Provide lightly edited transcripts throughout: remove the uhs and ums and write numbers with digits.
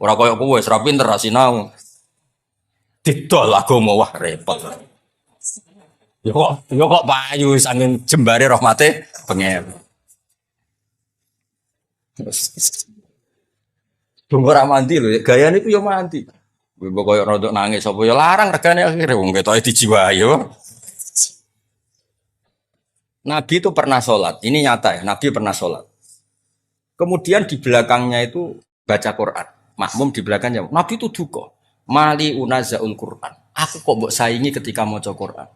Ora koyo kowe wis ra pinter ra sinau. Didol agama wah repot. Yo kok payu saking jembare rahmate pengen. Tunggu ora mandi lho, gayane iku yo mandi. Mbok koyo rodok nangis apa yo larang regane akhire wong ketoke dijiwai yo. Nabi itu pernah sholat, ini nyata ya, Nabi pernah sholat. Kemudian di belakangnya itu baca Quran, makmum di belakangnya. Nabi itu duka, mali unazaul Quran. Aku kok mbok saingi ketika mau Quran.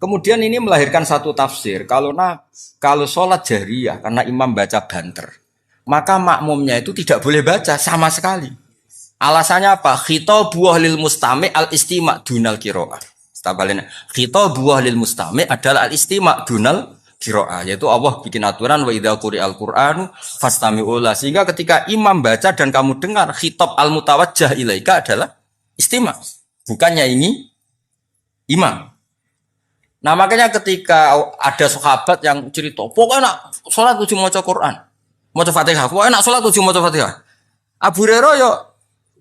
Kemudian ini melahirkan satu tafsir, kalau sholat jahriyah karena imam baca banter, maka makmumnya itu tidak boleh baca sama sekali. Alasannya apa? Khitabuh lil mustami' al istima' dunal qiraah. Tabalena khitabuh lil mustami' adalah al istima' dunal qiraah, yaitu Allah bikin aturan wa idza quri'al qur'anu fastami'u la, sehingga ketika imam baca dan kamu dengar khitab al mutawajjah ilaika adalah istima', bukannya ini imam. Nah makanya ketika ada sahabat yang cerita, pokoknya nak sholat kudu maca Quran, maca Fatihah, pokoknya nak sholat kudu maca Fatihah. Abu Hurairah yo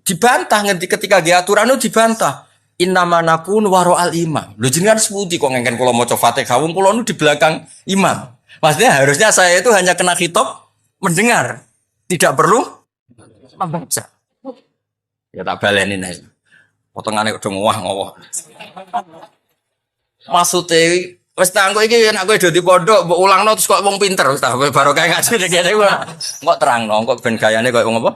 dibantah nganti ketika dia aturan itu dibantah. Innama nakun waro al imam. Lho jenengan sepundi kok ngengken kula maca Fatihah, wong kula nu di belakang imam. Maksudnya harusnya saya itu hanya kena khitab mendengar, tidak perlu membaca. Ya tak baleni nek. Potongane udah ngowah-ngowah. Maksudnya wis tanggo iki nek kowe do di pondok mbok ulangno terus kok wong pinter wis ta barokah ngaji ngene kok terangno kok ben gayane kok wong apa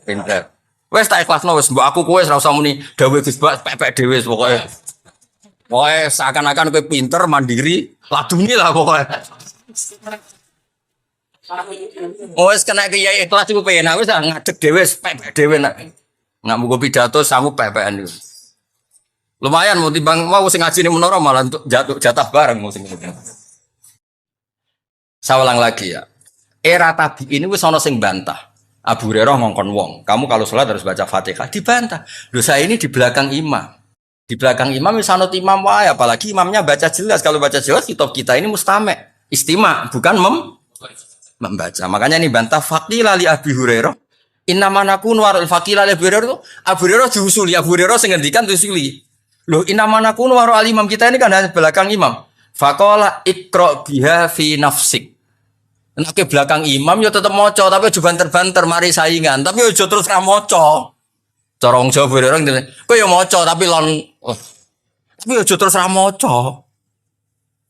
pinter. Wis tak ikhlasno wis mbok aku kowe ora usah muni dawuh Gus Bak pepek dhewe wis pokoke. Pokoke seakan-akan kowe pinter mandiri laduni lah pokoke. Wis kena kiai ikhlas iku penak wis ngadeg dhewe wis pepek dhewe nek mugo pidato sangu pepekan iku. Lumayan mau timbang mau sing ngaji ning menara malah untuk jatah bareng mau sing. Saya ulang lagi ya. Era tabi'in wis ana sing bantah. Abu Hurairah ngongkon wong, kamu kalau sholat harus baca Fatihah, dibantah. Loh saya ini di belakang imam. Di belakang imam wis anut imam wae, apalagi imamnya baca jelas. Kalau baca jelas kitab kita ini mustame', istima', bukan membaca. Makanya ini bantah faqila li Abi Hurairah. Innama nakun warul faqila li Abi Hurairah itu Abu Hurairah diusuli, Abu Hurairah sing ngendikan diusuli. Loh innama nakun warul imam kita ini kan ada belakang imam. Faqala iqra biha fi nafsik. Nek ke belakang imam ya tetep maca tapi aja banter-banter mari saingan, tapi aja terus ra maca. Cara wong Jawa orang ngene, kowe ya maca tapi tapi aja terus ra maca.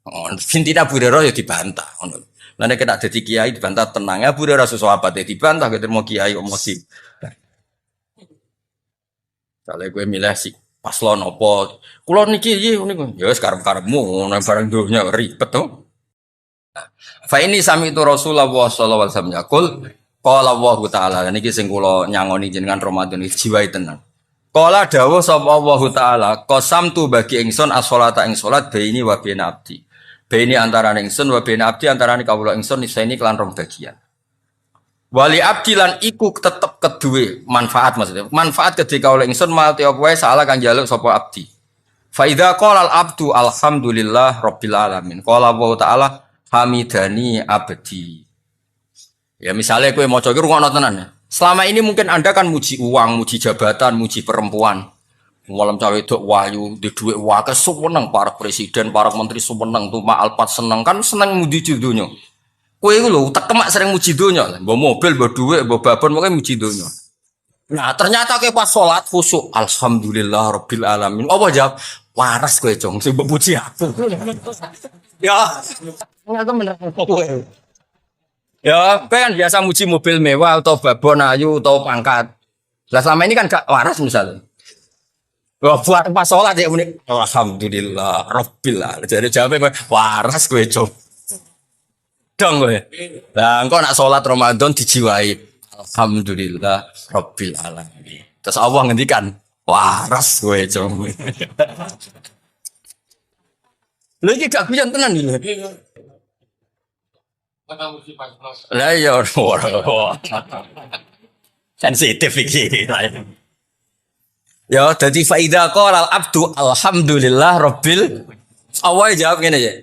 Oh, intinya Abu Hurairah ya dibantah ngono. Lah nek kena dadi kiai dibantah tenang, Abu Hurairah sahabat dibantah ketemu kiai emosi. Kalau gue milih si paslon apa, kula niki niku ya wis karep-karepmu nang barang donya ribet to. Fa ini sami itu Rasulullah sallallahu alaihi wasallam yaqul qala Allah taala niki sing kula nyangoni jenengan Ramadan iki jiwai tenan. Qala dawuh sapa Allah taala qasamtu bagi ingsun as-sholata ing salat baini wa baina abdi. Baini antarané ingsun wa baina abdi antarané kawula ingsun niseni kelan rong bagian. Wali abdi lan iku tetep keduwe manfaat maksudnya. Manfaat ketika kawula ingsun malti apa wae salah kang njaluk sapa abdi. Fa idza qala al-abdu alhamdulillah rabbil alamin. Qala Allah taala hamidani abdi. Ya misalnya kowe maca iki rungokno tenan ya. Selama ini mungkin Anda kan muji uang, muji jabatan, muji perempuan. Malam cawe wedok wahyu, di dhuwit wae seneng para presiden, para menteri seneng, tumak alpat seneng kan seneng muji donya. Kowe iku lho tekemak sering muji donya. Mbok mobil, mbok dhuwit, mbok babon pokoke muji donya. Nah, ternyata kowe pas salat khusyuk, alhamdulillah rabbil alamin. Apa jawab? Waras kowe, Cong, sing mbok puji aku. Ya, enggak bener kowe. Ya, kowe kan biasa muji mobil mewah atau babon ayu atau pangkat. Lah selama ini kan gak waras misalnya. Wah, buat pas sholat ya unik. Alhamdulillah, Rabbil alamin. Jadi jawabnya waras kowe, Cong. Dong kowe. Lah engko nak sholat Ramadan dijiwai. Alhamdulillah, Rabbil alamin. Terus Allah ngendikan, waras kowe, Cong. Lha iki gak kuyon tenan iki. Lah ya ora. Sensitif iki. Ya dadi faida qala al-abdu alhamdulillah rabbil awal jawab ngene ya.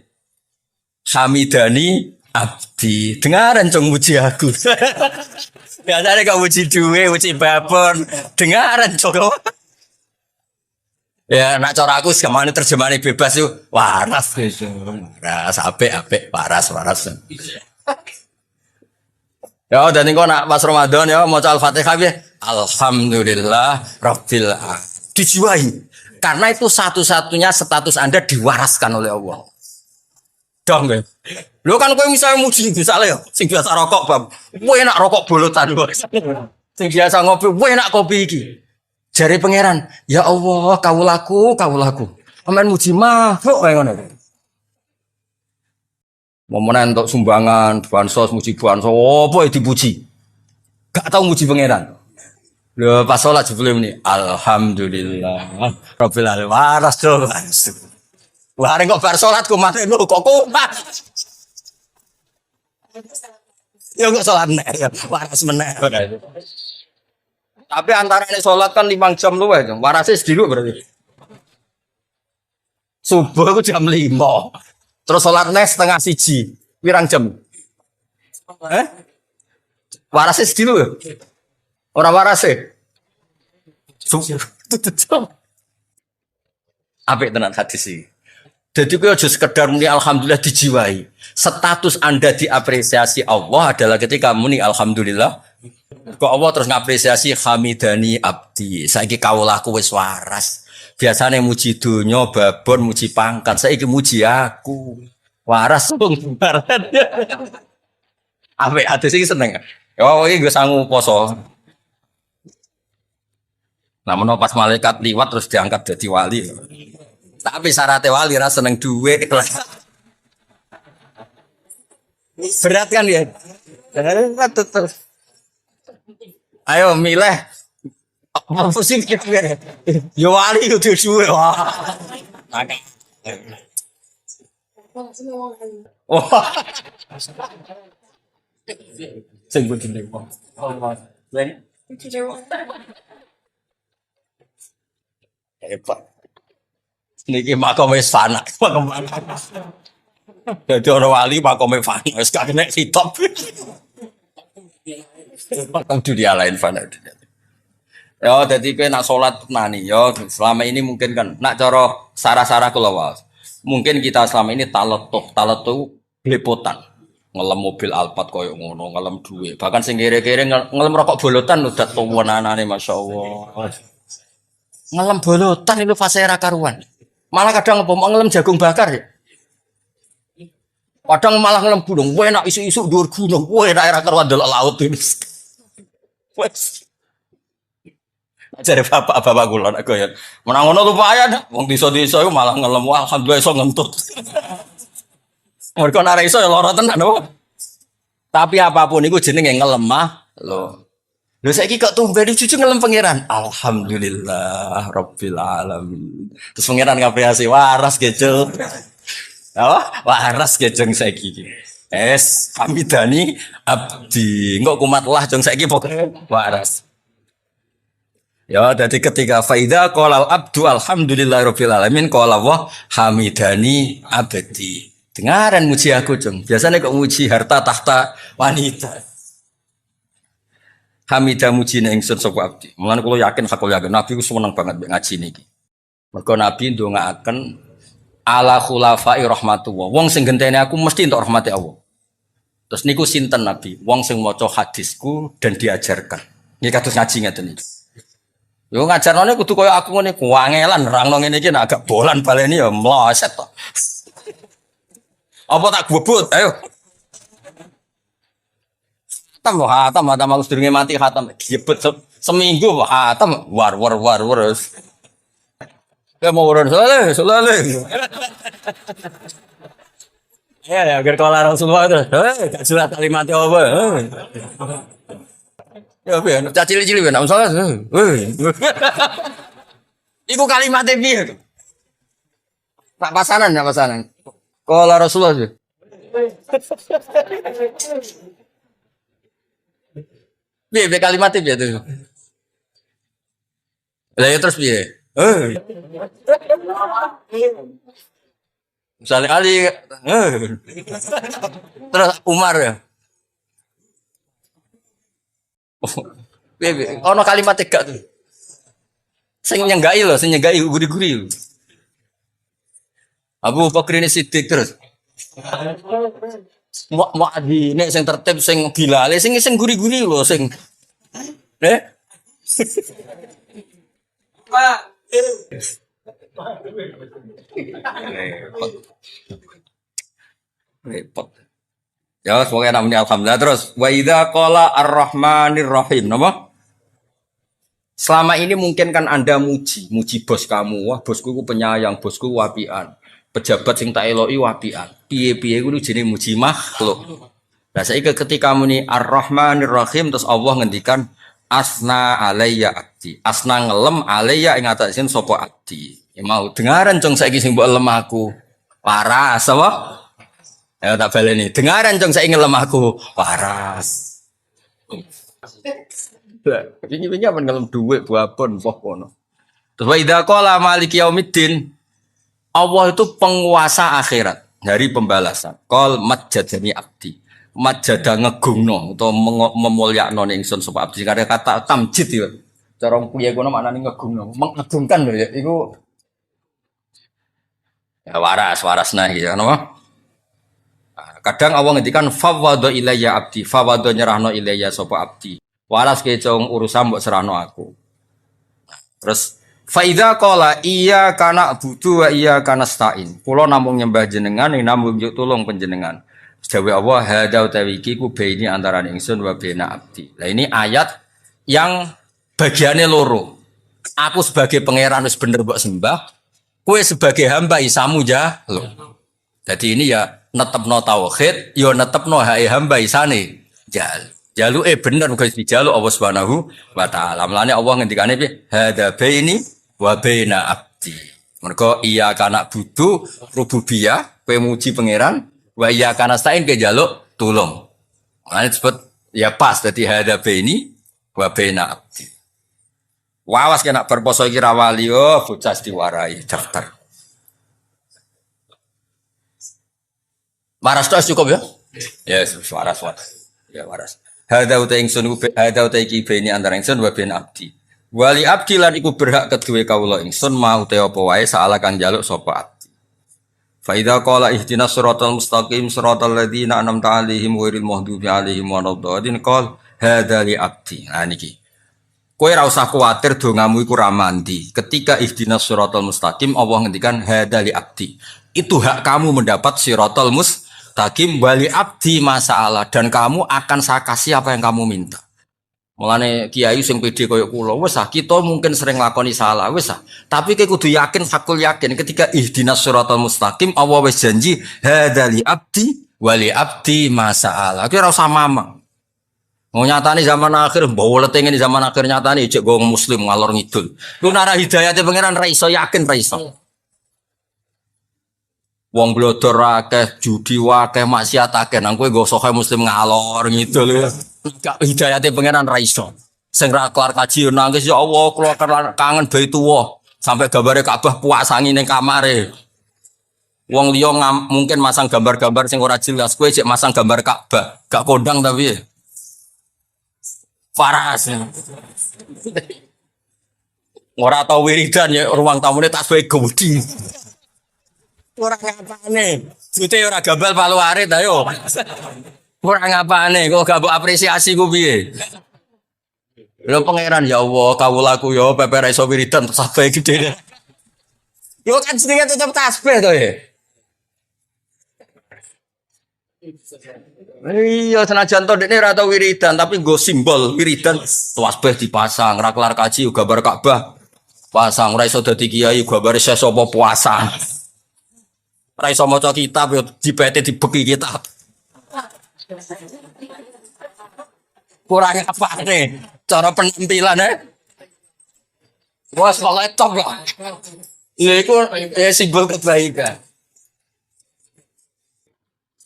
Hamidani abdi. Dengaran Cong muji aku. Biasanya kau uji duwe, uji babon, dengaran Joko. Ya, nak cara aku sekamane terjemahane bebas yuk. Waras gitu. Waras, apik, waras. Ya, dan ini kau nak pas Ramadan ya mau Al-Fatihah ya. Alhamdulillah Rabbil Alamin. Dijiwai. Karena itu satu-satunya status Anda diwaraskan oleh Allah. Dong ya. Lu kan kau misalnya muji misalnya ya, sing biasa rokok bang, gue enak rokok bolotan gue. Sing biasa ngopi, gue enak kopi iki. Jari pangeran, ya Allah, kawulaku. Aman muji makhluk kayak ngono. Momen untuk sumbangan, bansos, muji bansos, apa yang dipuji? Gak tahu muji pangeran. Lho pas sholat jebule ini, alhamdulillah, Rabbil alamin. Waras dong. Wah, kok bar sholat ku mate lho kok kumat. Ya kok sholat nek ya, waras meneh. Tapi antara ini sholat kan 5 jam lu ya, warasnya sedih berarti. Subuh aku jam 5. Terus sholat nes setengah siji. Pirang jam? Warasnya sedih lu ya? Orang warasnya? Subuh. Apik tenan hadis sih. Jadi kau harus sekedar muni alhamdulillah dijiwai. Status Anda diapresiasi Allah adalah ketika muni alhamdulillah. Kok Allah terus ngapresiasi hamidani abdi. Saiki kawulaku wis waras. Biasanya muji dunya, babon, muji pangkat. Saiki muji aku. Waras wong barat. Apik hadis iki seneng. Ya iki gue sangu poso. Namun pas malaikat liwat terus diangkat jadi wali. Tapi syaratnya wali rasa seneng duit. Berat kan ya? Ayo milih. Apa sih kita? Ya wali itu duit. Wah. Wah. Sing begini. Hebat. Niki makom wis fana. Dadi orang wali makom fana wis gak kena hitop. Makom dunia lain fana. Ya dadi kowe nak salat nani ya selama ini mungkin kan nak cara sarah-sarah kula wae. Mungkin kita selama ini taletuh blepotan. Ngelem mobil Alphard koyo ngono, ngelem duwe. Bahkan sing kere-kere ngelem rokok bolotan udah tuwenanane masyaallah. Ngelem bolotan itu fase ra karuan. Malah kadang ngelem jagung bakar ya. Kadang malah ngelem gunung. Wah enak isu-isu dhuwur gunung. Wah enak era karuan delok laut ini. Wes. Ajare bapak-bapak kula nek ya. Menang ngono lumayan. Wong desa-desa iku malah ngelem alhamdulillah iso ngentut. Mergo nek iso ya lara tenan apa. Tapi apapun iku jenenge ngelemah lho. Lho saiki kok tumben cucu ngelem pangeran. Alhamdulillah Rabbil alamin. Terus pangeran ngapresiasi waras gejel. Apa? Waras gejeng saiki iki. Hamidani abdi. Engko kumat lah jeng saiki pokoke waras. Ya jadi ketika faida qala abdu alhamdulillah Rabbil alamin qala wa hamidani abdi. Dengaran muji aku jeng. Biasanya kok muji harta tahta wanita. Hamidah mujine ingsun sapa abdi. Mulane kula yakin hakul yakin Nabi ku seneng banget mbek ngaji niki. Mergo Nabi ndongaaken ala khulafai rahmatullah. Wong sing genteni aku mesti entuk rahmati Allah. Terus niku sinten Nabi? Wong sing maca hadisku dan diajarkan. Niki kados ngaji ngeten iki. Yo ngajarane kudu kaya aku ngene, kuangelan nerangno ngene iki nek agak bolan baleni ya mloset to. Apa tak bobot? Ayo. Hatam aku sedurunge mati hatam gebet seminggu hatam war. Ya mau urun soleh. Ya agar kalau Rasulullah itu, gak surat kalimatnya apa? Ya biar cacil-cili biar, misalnya, iku kalimatnya biar. Tak pasanan. Kalau Rasulullah itu. Biar kalimatnya biar tuh. Lah ya terus biar. Misalnya Ali, terus Umar ya. Ono kalimat tegak tuh. Sing nyenggai loh, sing nyenggai guri-guri. Abu Bakar ini sidik terus. Mau adi nek sing tertib sing Bilal, sing guri-guri loh sing. Eh? Repot. Repot. Ya, semoga namanya alhamdulillah terus. Wa idza qala ar-rahmanir rahim, napa? Selama ini mungkin kan Anda muji bos kamu. Wah, bosku ku penyayang, bosku wapian. Pejabat sing tak eloki wapian. Piye-piye kuwi jenenge muji makhluk. Nah, saiki ketika muni ar-rahmanir rahim terus Allah ngendikan asna alayya abdi. Asna ngelem alayya ing atasin sapa abdi. Ya mau dengaran cong saiki sing mbok lem aku. Waras apa? Ya tak baleni. Dengaran cong saiki ngelem aku. Waras. Wingi-wingi apa ngelem dhuwit babon poh kono. Terus wa idza qala maliki yaumiddin. Allah itu penguasa akhirat dari pembalasan. Qol majjadani abdi. Majjada ngegungno utawa memulyakno ingsun sapa abdi. Karena kata tamjid ya. Cara piye kono maknane ngegungno. Mengagungkan lho ya iku ya waras nah ya napa? Kadang Allah ngendikan fawwadha ilayya abdi. Fawwadha nyerahno ilayya sapa abdi. Waras kecong urusan mbok serahno aku. Terus faida qala iya kana budu wa iya kana stain. Kula namung nyembah jenengan ing namung njuk tulung panjenengan. Dewe Allah hada utawi iki ku baini antarané ingsun wa baina abdi. Lah ini ayat yang bagiannya loro. Aku sebagai pangeran wis bener mbok sembah, kowe sebagai hamba isamu ya lho. Jadi ini ya netepno tauhid, ya netepno hak hamba isane jal. Jaluke bener guys dijaluk Allah Subhanahu wa taala. Mulane Allah ngendikane piye? Hada baini wa baina abdi. Mergo iya kana butuh rububiyah, kowe muji pangeran, wa iya kana stain ke jaluk tulung. Mulane disebut ya pas dadi hada baini wa baina abdi. Wawas kena berposo iki ra wali oh bocah diwarai daftar. Waras tos cukup ya? Yes, waras. Ya waras. Hada uta ingsun hada uta iki bene antara ingsun wa ben abdi. Wali abdi lan iku berhak kedue kawula ingsun mau te apa wae saala kang njaluk sapa abdi. Fa idza qala ihdinas siratal mustaqim siratal ladzina an'amta 'alaihim ghairil maghdubi 'alaihim waladdallin qol hada li abdi. Nah niki. Kowe ora usah kuwatir dongamu iku ra mandi. Ketika ihdinas siratal mustaqim Allah ngendikan hada li abdi. Itu hak kamu mendapat siratal mustaqim wali abdi masalah dan kamu akan saya kasih apa yang kamu minta. Mulane kiai sing pede koyo kula wis kita mungkin sering lakoni salah wis tapi kowe kudu yakin fakul yakin ketika ihdinas siratal mustaqim Allah wis janji hadzali abdi wali abdi masalah. Kowe ora usah mamang. Mau nyatane zaman akhir mbok letenge zaman akhir nyatane cek go muslim ngalor ngidul. Lu nara hidayate pangeran ra iso yakin ra iso. Wong blodor akeh, judi akeh, maksiat akeh, nang kowe go sohe muslim ngalor ngidul. Gak hidayate pangeran ra iso. Sing ra kelar kaji nangis ya Allah, kula kangen bayi tuwa. Sampai gambare Ka'bah puasangi ning kamare. Wong liya mungkin masang gambar-gambar sing ora jelas, kowe cek masang gambar Ka'bah. Gak kondang tapi paras. Ora tau wiridan ya ruang tamune tak suwe gudi. Ora ngapane. Jute ora gambal palu arit ayo. Ora ngapane kok gak mbok apresiasi ku piye? Lho pangeran ya Allah, kawulaku ya pepe ra iso wiridan tasbih gede. Yo kan jenenge tetep tasbih to ya. Iya senajan to dekne ora tau wiridan tapi nggo simbol wiridan tasbih dipasang, ra kelar kaji gambar Ka'bah. Pasang ora iso dadi kiai gambare sapa puasa. Ora iso maca kitab yo dipete dibeki kitab. Kurang apa nih? Cara penampilan Wah, soalnya top lah. Ya itu simbol kebaikan.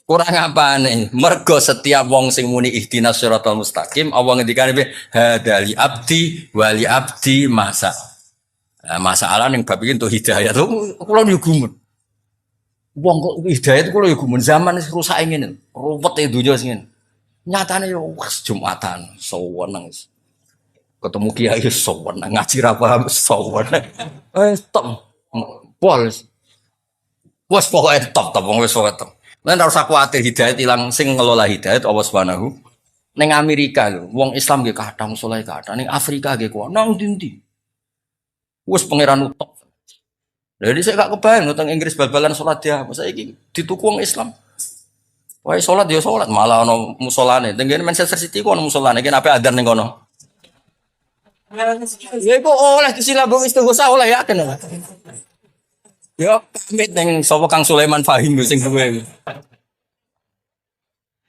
Kurang apa nih? Mergo setiap wong sing muni ihdinas siratal mustaqim, Allah ngendikane hadali abdi wali abdi masa. Nah, masalah ning bab iki entuk hidayah tuh kula yo gumun. Wong kok hidayah itu kula yo gumun zaman rusak ngene. Ruwet e dunya sing ngene. Nyatane yo wes Jumatan sewenang. Ketemu kiai sewenang, ngaji ra paham sewenang. Stop. Pol. Wes pokoke top wes pokoke top. Lan ora usah kuwatir hidayat ilang sing ngelola hidayat Allah Subhanahu. Ning Amerika lho, wong Islam nggih kathah musala kathah. Ning Afrika nggih kuwi nang ndi-ndi. Wes pangeran utok. Jadi saya gak kebayang tentang Inggris bal-balan sholat dia, masa ini dituku wong Islam. Wah sholat dia sholat malah ono musolane. Tenggene Manchester City ku ono musolane, kene apa adzan ning kono. Ya kok oleh disilabung istighosa oleh ya kene. Ya pamit ning sapa Kang Sulaiman Fahim sing duwe.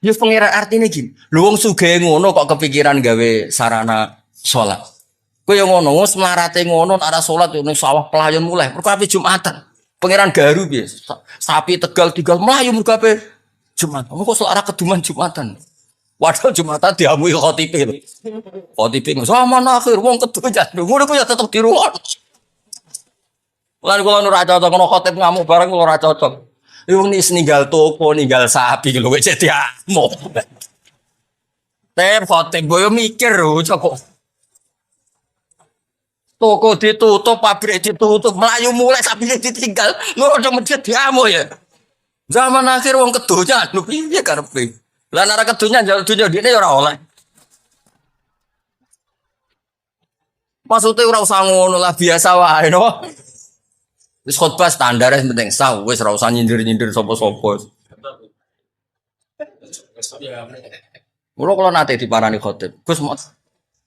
Ya pengiran artine gini. Lu wong sugih ngono kok kepikiran gawe sarana sholat. Kowe yo ngono, wis mlarate ngono arah salat yo ning sawah pelayon mulai. Mergo ape Jumatan. Pangeran Garu piye? Sapi Tegal tinggal mlayu mergo ape Jumat. Kok selara keduman Jumatan. Padahal Jumatan diamui khotibe lho. Khotibe zaman akhir wong kedunya. Ngono ku ya tetep diruwon. Lan kula ora cocok ngono khotib ngamuk bareng kula ora cocok. Wong nis ninggal toko, ninggal sapi lho wis diamuk. Tep khotib yo mikir lho cocok. Toko ditutup, pabrik ditutup, melayu mulai sapinya ditinggal. Lu udah masjid diamu ya. Zaman akhir wong kedunya, lu piye karepe? Lah nara kedunya jalan dunya dene ora oleh. Maksudnya ora usah ngono lah biasa wae no. Wis khotbah standar yang penting sah, wis ora usah nyindir-nyindir sapa-sapa. Mula kalau nate diparani khotib, Gus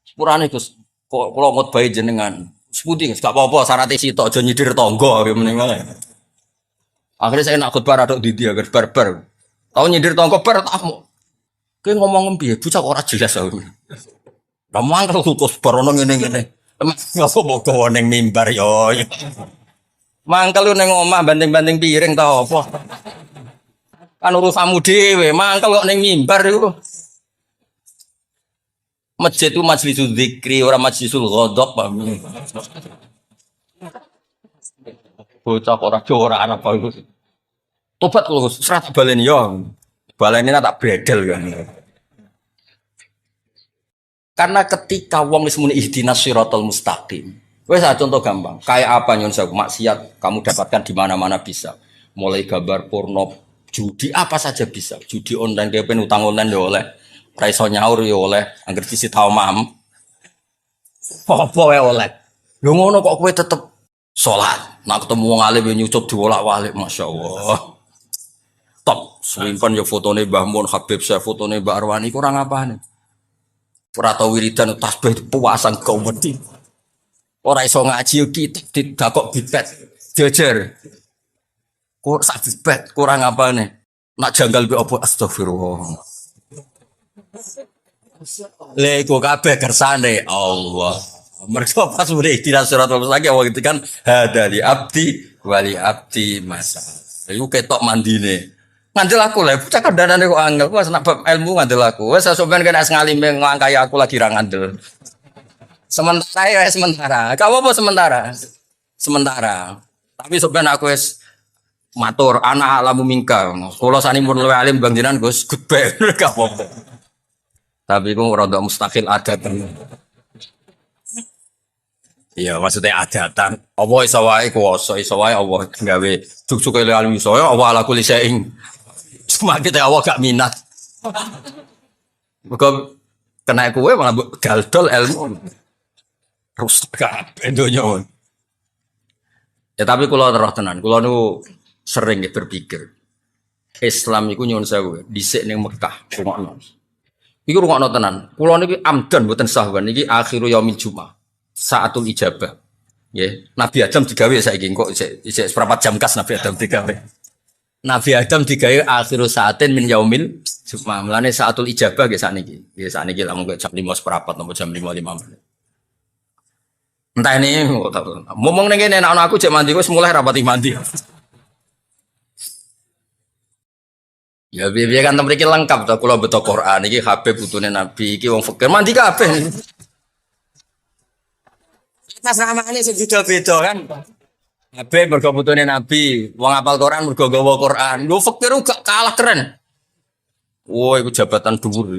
sepurane Gus. Kok kula ngutbahi jenengan. Sepundi gak apa-apa syarat sitok aja nyidir tangga ya mending ae. Akhirnya saya nak khutbah radok didi agar barbar. Tahu nyidir tangga bar takmu. Kowe ngomong piye bocah ora jelas aku. Lah mangkel terus barono ngene-ngene. Ngapa mbok gawa ning mimbar yo. Mangkel lu ning omah banting-banting piring ta apa. Kan urusanmu dhewe, mangkel kok ning mimbar iku. Masjid itu majlisul dzikri, orang majlisul ghadab. Bocah ora ora ana apa iku. Tobat lho, serat baleni yo. Baleni tak bredel kan. Karena ketika wong wis muni ihdinas siratal mustaqim. Wes contoh gampang, kayak apa nyon sewu maksiat kamu dapatkan di mana-mana bisa. Mulai gambar porno, judi apa saja bisa. Judi online kayak utang online yo oleh. Raiso nyaur yo oleh, angger disita omam. Apa wae oleh. Lho ngono kok kowe tetep salat. Nak ketemu wong alim yo nyucup diwolak-walik, masyaallah. Top, simpen yo fotone Mbah Mun Habib saya fotone Mbak Arwani kurang apane. Ora tau wiridan tasbih puasan kau wedi. Ora iso ngaji yo kitab kok bibet. Jejer. Kok sak bibet kurang apane. Nak janggal be opo astagfirullah. Lego kabeh kersane Allah. Mergo pas muni tidak surat al-Mustaqim wong itu kan hadali abdi wali abdi masa. Iku ketok mandine. Ngandel aku lah, bocah kandanane kok angel. Wes nak bab ilmu ngandel aku. Wes sampean kena ngalime ngangkai aku lagi ra ngandel. Sementara ya sementara. Kamu apa sementara? Sementara. Tapi sampean aku wes matur anak alamu mingka. Kula sani mun luwih alim Bang jenengan Gus goodbye gak apa-apa. Tapi ku rada mustaqil adatan. Iya, maksudnya adatan. Apa iso wae kuwasa, iso wae Allah gawe juk-juk alim iso ya Allah ala kulli syai'in. Cuma kita Allah gak minat. Mergo kena kowe malah daldol ilmu. Terus kabeh donya. Ya tapi kula terus tenan, kula niku sering berpikir Islam iku nyuwun sewu dhisik ning Mekah rungokno. Iki rungokno tenan. Kula niki amdan mboten sahwan iki akhiru yaumil jumat. Saatul ijabah. Nggih, Nabi Adam digawe saiki kok isih seperempat jam kas Nabi Adam digawe. Nabi Adam digawe akhiru saatin min yaumil jumat. Mulane saatul ijabah nggih sakniki. Nggih sakniki lamun jam 5 seperempat napa jam 5:05 menit. Entah ini ngomong ning kene nek ana aku cek mandi wis mulai rapati mandi. Ya biar kan mriki lengkap to kula beto Quran iki Habib putune Nabi iki wong fakir mandi kabeh. Tas namane sing beda-beda kan. Habib mergo putune Nabi, wong apal Quran mergo gawa Quran. Lho fakir gak kalah keren. Wah, itu jabatan dhuwur.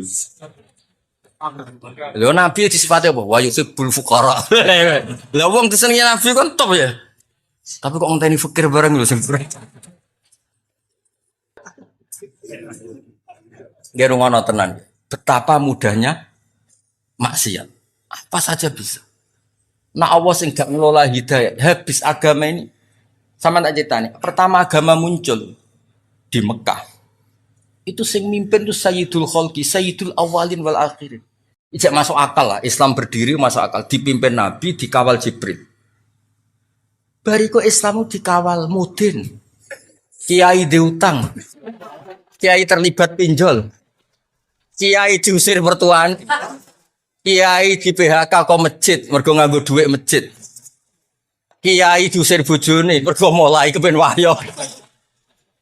Lho nabi disifati apa? Wa yuhibbul fuqara. Lah wong disenengi nabi kan top ya. Tapi kok ngenteni fikir bareng lho sing kurang. Nggih rungono tenan. Betapa mudahnya maksiat. Apa saja bisa. Nah Allah sing gak ngelola hidayah, habis agama ini. Sama tak ceritanya. Pertama agama muncul di Mekah. Itu sing mimpin itu Sayyidul Khalqi, Sayyidul Awalin wal Akhirin. Ijak masuk akal lah, Islam berdiri masuk akal. Dipimpin Nabi, dikawal Jibril. Bariku Islamu dikawal mudin. Kiai diutang. Kiai terlibat pinjol. Kiai diusir mertuaan. Kiai di PHK kok masjid, mergo nganggo duit masjid. Kiai diusir bojone, mergo mulai kepen wahyo.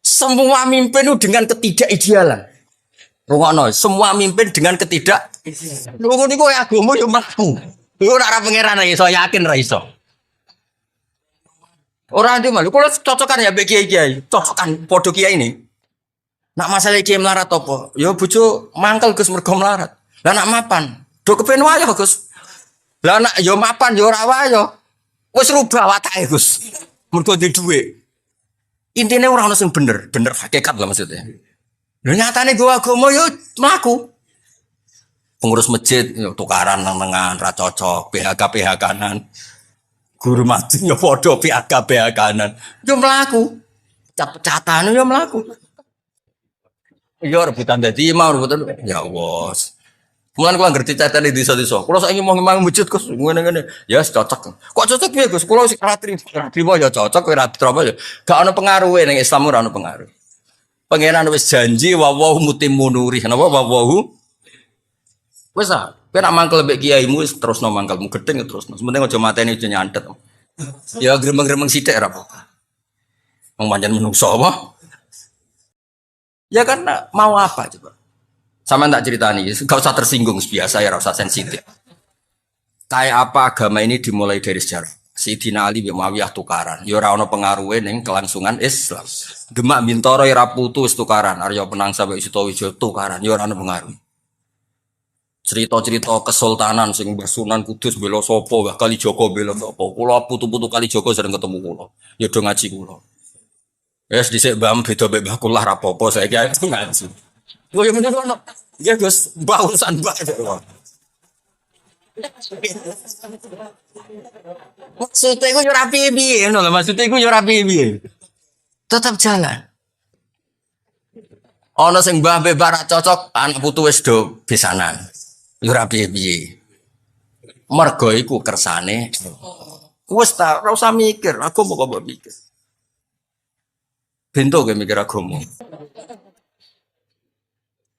Semua mimpin itu dengan ketidakidealan. Rungokno, semua mimpin dengan ketidakidealan. Lho niku agama yo mlaku. Lho ora pangeran iso yakin ra iso. Ora ndi malu, kalau cocokan ya bagi kiai, cocokan podo kiai ini. Nak masalah kiai melarat apa? Yo bojo mangkel Gus mergo melarat. Lah nak mapan, do kepen wayo Gus. Lah nak yo mapan yo ora wayo. Wis rubah watake Gus. Mergo ndek dhuwit. Intine ora ono sing bener, bener hakikat lah maksudnya. Lho nyatane go agama yo mlaku. Pengurus masjid yo tukaran nang-nangan ra cocok, PHK-PHK-nan. Guru mati yo padha PHK-PHK-nan. Yo mlaku. Cat-catan yo mlaku. Yo rebutan dadi imam rebutan. Ya Allah. Mulan kula ngerti catatan di desa-desa. Kula saiki mau ngimang masjid Gus ngene-ngene. Ya cocok. Kok cocok piye Gus? Kula sik ra trimo ya cocok kowe ra trimo ya. Gak ono pengaruhe ning Islam ora ono pengaruh. Pangeran wis janji wa wa mutimmu nuri. Napa wa wa? Wis ah, kowe nak mangkel mbek kiaimu wis terusno mangkelmu gedeng terusno. Sementing aja mateni aja nyantet. Ya gremeng-gremeng sithik ora apa. Wong pancen menungso apa? Ya karena mau apa coba? Sama tak cerita nih, gak usah tersinggung biasa ya, rasa sensitif. Kayak apa agama ini dimulai dari sejarah. Sayyidina Ali bin Muawiyah tukaran. Ya ora ono pengaruhe ning kelangsungan Islam. Demak Bintoro ya ra putus tukaran. Arya Penang sampai Sutowijo tukaran. Ya ora ono pengaruh. Cerita-cerita kesultanan sing Mbah Sunan Kudus bela sapa, Mbah Kalijaga bela sapa. Kula putu-putu Kalijaga sering ketemu kula. Ya do ngaji kula. Wes dhisik Mbah beda mbek Mbah kula ra apa-apa saiki ngaji. Gue yang bener ono. Ya Gus, bausan banget. Maksudnya gue yo rapi piye ngono lho, maksudnya gue yo rapi piye. Tetap jalan. Ono sing mbah mbek barak cocok, anak putu wis do besanan. Yo rapi piye. Mergo iku kersane. Wis ta, ora usah mikir, aku mau kok mikir. Bento ge mikir agama.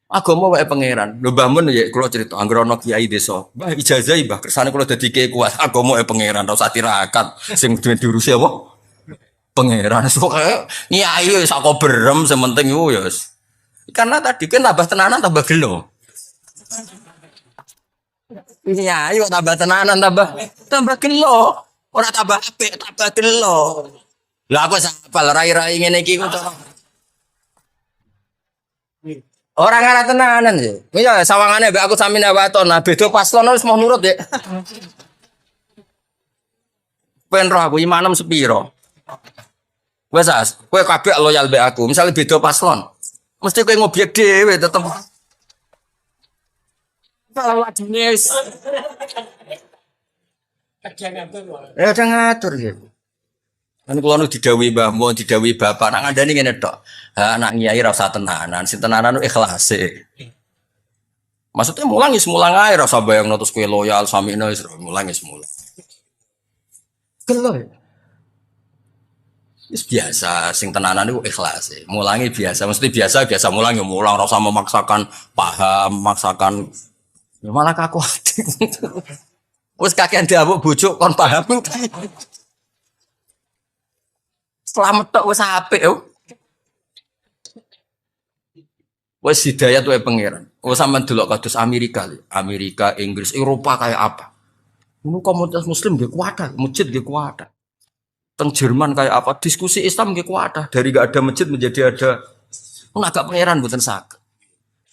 Agama wae pangeran. Lho Mbah Mun ya kula cerita anggere ana kiai desa. Mbah ijazahi Mbah kersane kula dadi kiai kuat. Agama wae pangeran ora usah tirakat. Sing diurusi apa? Pangeran. Sok kiai wis sak berem sementing iku ya wis. Karena tadi kan tambah tenanan tambah gelo. Iya, ayo tambah tenanan tambah gelo. Ora tambah apik, tambah gelo. Lah aku sapal rai-rai ngene iki kok. Orang arah tenanan sih. Iya, sawangane mbek aku sami waton. Nah, beda paslon wis mau nurut ya. Ben roh aku imanem sepiro. Wes as, kowe kabeh loyal mbek aku. Misale beda paslon. Mesti kowe ngobyek dhewe tetep. Kalau adine wis. Ada ngatur gitu. Kan kula nu didhawuhi Mbah Mun, didhawuhi bapak, nak ngandani ngene tok. Ha anak kiai ra usah tenanan, sing tenanan ku ikhlase. Maksudnya mulang wis mulang ae ra usah bayangno terus kowe loyal samine wis mulang wis mulang. Gelo. Wis biasa sing tenanan iku ikhlase. Mulangi biasa, mesti biasa mulang ya mulang ra usah memaksakan paham, memaksakan ya malah kaku ati. Wis kakean dawuh bojo kon paham. Selamat tok wis apik yo. Wis hidayah tuh pangeran. Wis sampean delok kados Amerika, Inggris, Eropa kayak apa? Ini komunitas muslim nggih kuat, masjid nggih kuat. Teng Jerman kayak apa? Diskusi Islam nggih kuat. Dari gak ada masjid menjadi ada. Mun agak pangeran mboten saged.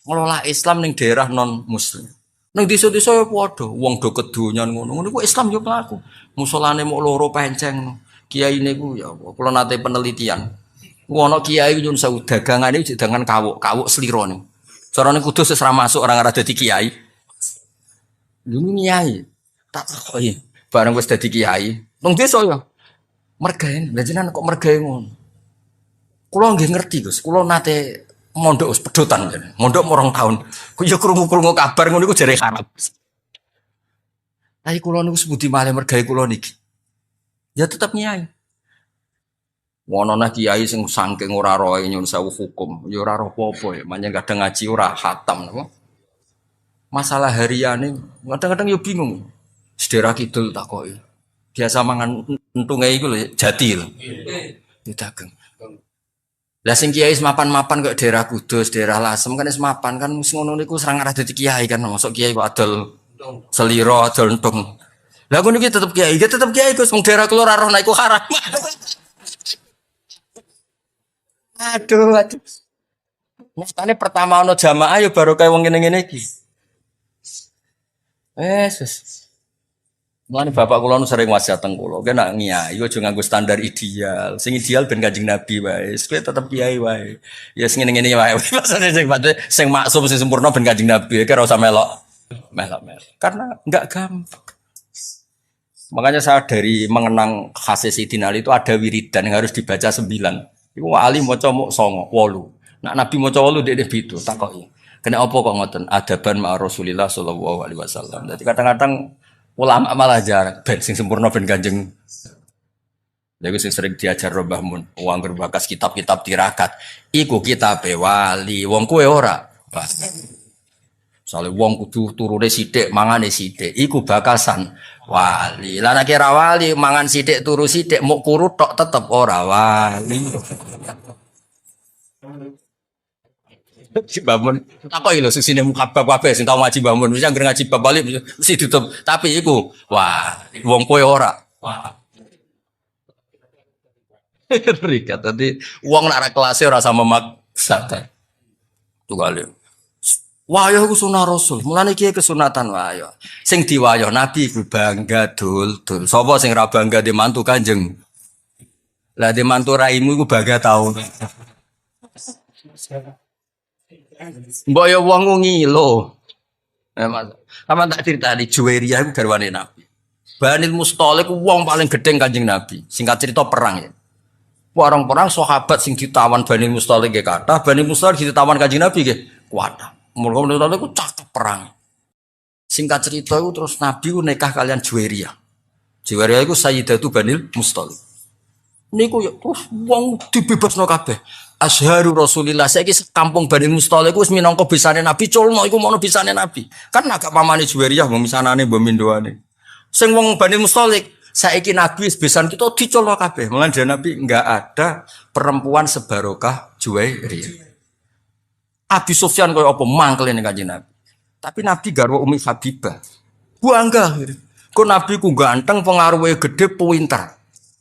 ngelola Islam ning daerah non muslim. Ning desa-desa ya padha, wong do kedonyan ngono. Ngono ku Islam yo mlaku. Musolane mok loro penceng. Kiai niku ya apa? Kula nate penelitian. Ono kiai nyun sewu dagangane dagangan kawuk, kawuk slira niku. Carane kudus wis ra masuk orang ora dadi kiai. Lho kiai. Tak takoki. Bareng wis dadi kiai. Nang desa ya. Mergaen, lha jenengan kok mergaen ngono. Kula nggih ngerti, Gus. Kula nate mondok wis pedotan jane. Mondok morong tahun. Ku ya krungu-krungu kabar ngono iku jare haram. Tapi kula niku sebudi malih mergae kula niki. Ya tetep kiai. Wono nah kiai sing saking ora roe nyun sewu hukum, ya ora roh apa-apa ya, manjen kadang ngaji ora khatam napa. Masalah hariane kadang-kadang yo bingung. Sedera kidul takoki. Biasa mangan entunge iku lho jati lho. Didageng. Lah sing kiai mapan-mapan kok daerah Kudus, daerah Lasem kan wis mapan kan wis ngono niku serang arah dadi kiai kan masuk kiai kok adol selira adol entung. Lah ngono iki tetep kiai Gus wong daerah kula ora roh nek iku haram. Aduh. Nyatane pertama ono jamaah ya baru kayak wong ngene-ngene iki. Wes. Mulane bapak kula nu sering wasiat teng kula, kowe nak ngiyai aja nganggo standar ideal. Sing ideal ben Kanjeng Nabi wae. Kowe tetep kiai wae. Ya sing ngene-ngene wae. Maksudnya sing maksum sing sempurna ben Kanjeng Nabi, kowe ora usah melok. Karena enggak gampang. Makanya saya dari mengenang khasih Sidin Ali itu ada wiridan yang harus dibaca 9. Iku Ali maca mok 9, 8. Nak Nabi maca 8 dekne bitu takoki. Kena apa kok ngoten? Adaban ma Rasulillah sallallahu alaihi wasallam. Jadi kadang-kadang ulama malah jarang ben sing sempurna ben Kanjeng. Lha sing sering diajar Mbah Mun, wong berbakas kitab-kitab tirakat. Iku kitabe wali, wong kowe ora. Soale wong kudu turune sithik, mangane sithik. Iku bakasan wali. Lah nek ora wali, mangan sithik turu sithik, muk kuru tok tetep ora wali. Mbah Mun takoki lho sesine mukabab kabeh sing tau ngaji Mbah Mun wis anggere ngaji bab bali mesti ditutup tapi iku wah wong kowe ora wah rikat tadi wong nak ra kelase ora sama maksa tuh kali wah ya iku sunah rasul mulane iki kesunatan wae sing diwayah nabi iku bangga dul sapa sing ra bangga di mantu Kanjeng lah di mantu raimu iku bangga tau mbok ya wong ngilo. Sama tak cerita di Juwairiyah itu garwane Nabi. Banil Mustalik wong paling gedeng Kanjeng Nabi. Singkat cerita perang ya. Orang-orang sahabat sing ditawan Banil Mustalik ge kathah, Banil Mustalik ditawan Kanjeng Nabi ge kuatah. Mulane Mustalik ku cakep perang. Singkat cerita itu terus Nabi ku nikah kalian Juwairiyah. Juwairiyah iku Sayyidatu Banil Mustalik. Niku ya terus wong dibebasno kabeh. Asharu Rasulillah saiki kampung Bani Mustalik wis minangka bisane Nabi culno iku mono bisane Nabi. Kan agak pamane Juwairiyah mbok misanane mbok mindoane. Sing wong Bani Mustalik saiki Nabi wis besan kita diculno kabeh. Mulane dari Nabi enggak ada perempuan sebarokah Juwairiyah. Abi Sufyan koyo apa mangkel ning Kanjeng Nabi. Tapi Nabi garwa Umi Habibah. Bangga. Kok Nabi ku ganteng, pengaruhe gede, pinter.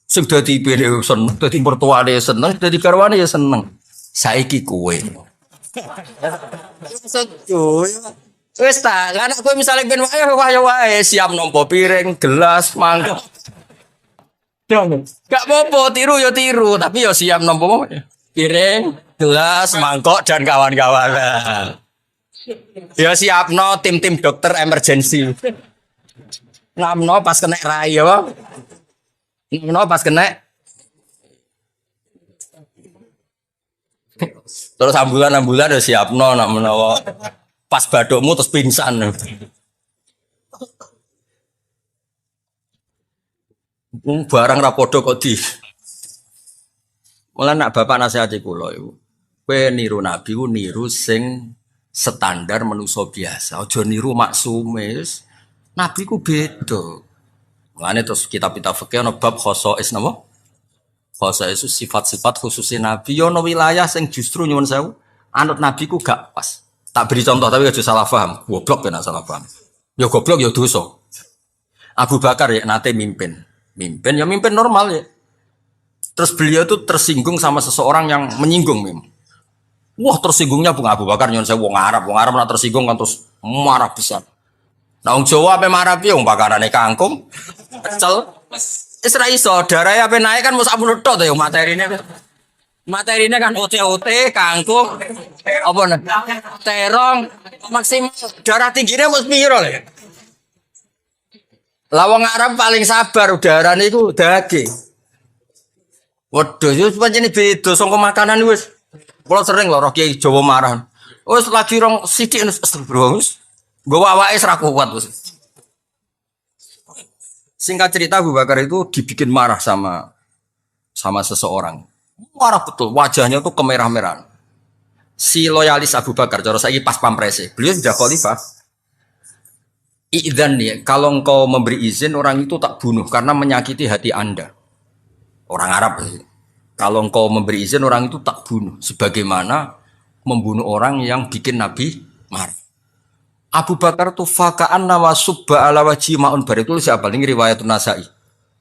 Sing dadi ibine seneng, dadi mertuane seneng, dadi garwane ya seneng. Saiki kowe. Wis ta, kan kowe misale ben wae siap nampa piring, gelas, mangkok. Gak apa-apa, tiru ya tiru, tapi ya siap nampa piring, gelas, mangkok dan kawan-kawan. Ya siapno tim-tim dokter emergency. Ngamno pas kena rai ya. Ngamno pas kena. Terus ambulan ya siapno nak menawa pas badokmu terus pingsan. Barang ra padha kok di. Mula nak bapak nasihati kula iku. Kowe niru nabi ku niru sing standar manusa biasa. Aja niru maksume. Nabi ku beda. Mulane terus kitab-kitab fikih ana bab khosais napa? Khosais itu sifat-sifat khususnya nabi yo ana wilayah sing justru nyuwun sewu anut nabi ku gak pas. Tak beri contoh tapi aja salah paham. Goblok kena salah paham. Ya goblok ya dosa. Abu Bakar ya nate mimpin normal ya. Terus beliau tuh tersinggung sama seseorang yang menyinggung memang. Wah tersinggungnya Bung Abu Bakar nyon saya wong Arab nak tersinggung kan terus marah besar. Nah wong Jawa apa marah piye wong bakarane kangkung, pecel. Isra iso darah apa naik kan mus ampun tok to yo materine. Materinya kan ote-ote, kangkung, apa nih? Terong, maksimal darah tingginya mus piro lho. Lawang Arab paling sabar udarane iku daging. Waduh, yo pancen beda saka makanan wis. Kula sering lho roh Kiai Jawa marah. Wis lagi rong sithik astagfirullah wis. Nggo awake ra kuat wis. Singkat cerita Abu Bakar itu dibikin marah sama seseorang. Marah betul, wajahnya tuh kemerah-merahan. Si loyalis Abu Bakar, cara saya pas pamprese, beliau sudah khalifah. Idzan nih, kalau engkau memberi izin orang itu tak bunuh karena menyakiti hati Anda. Orang Arab. Kalau engkau memberi izin orang itu tak bunuh. Sebagaimana membunuh orang yang bikin Nabi marah. Abu Bakar tuh fakaan nawa subba ala wajhi ma'un bar itu siapa? Ini riwayat Nasai.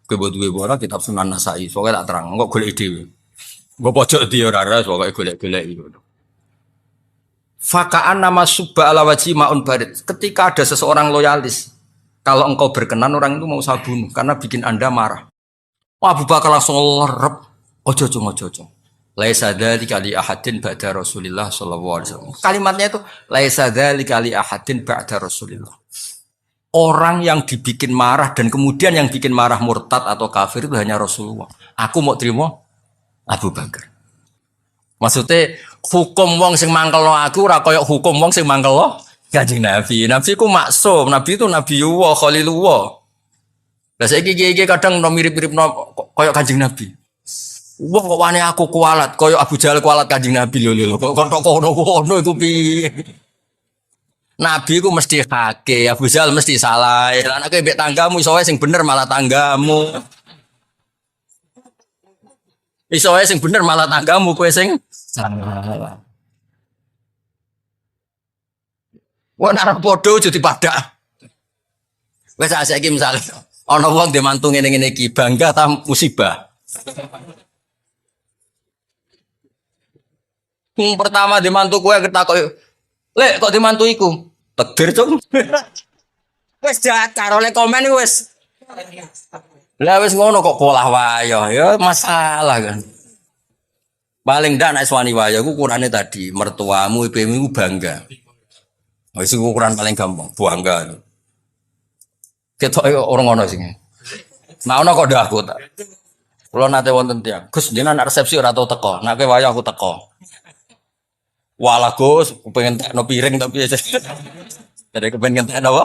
Kebetulan orang kitab Sunan Nasai. Soalnya tak terang, enggak golek ide. Gue pojok dia rara soalnya golek-golek itu. Fakaan nama subba ala wajhi ma'un barid. Ketika ada seseorang loyalis, kalau engkau berkenan orang itu mau saya bunuh karena bikin Anda marah. Wah, Abu Bakar langsung lerep. Ojo. Laisa dzalika li ahadin ba'da Rasulillah sallallahu alaihi wasallam. Kalimatnya itu laisa dzalika li ahadin ba'da Rasulillah. Orang yang dibikin marah dan kemudian yang bikin marah murtad atau kafir itu hanya Rasulullah. Aku mau terima Abu Bakar. Maksudnya hukum wong sing mangkelo aku ora kaya hukum wong sing mangkelo Kanjeng Nabi. Nabi ku maksum, Nabi itu Nabiullah, Khalilullah. Lah saiki iki kadang mirip-mirip kaya Kanjeng Nabi. Wong kok wani aku kualat, kaya Abu Jahal kualat Kanjeng Nabi lho. Kok kono iku piye? Nabi ku mesti hake, Abu Jahal mesti salah. Lah anake mbek tanggamu iso wae sing bener malah tanggamu. Iso wae sing bener malah tanggamu kowe sing salah. Wong nek padha aja dipadak. Wis saiki misale ana wong dimantu ngene-ngene iki bangga ta musibah. Pertama dimantu kowe ketakoki, "Lek kok dimantu iku?" Takdir, Cung. Wis dakar oleh komen wis. Lah wis ngono kok polah wayo, ya masalah kan. Paling ndak nek suwani wayo ku ukurane tadi, mertuamu, ibumu bangga. Wis ukuran paling gampang, bangga. Ketok orang ngono sing. Nah ono kok ndak aku tak. Kula nate wonten tiyang, Gus jenengan resepsi ora tau teko, nek kowe wayo aku teko. Walah Gus, pengen tekno piring tapi aja. Jadi kepengen tekno apa?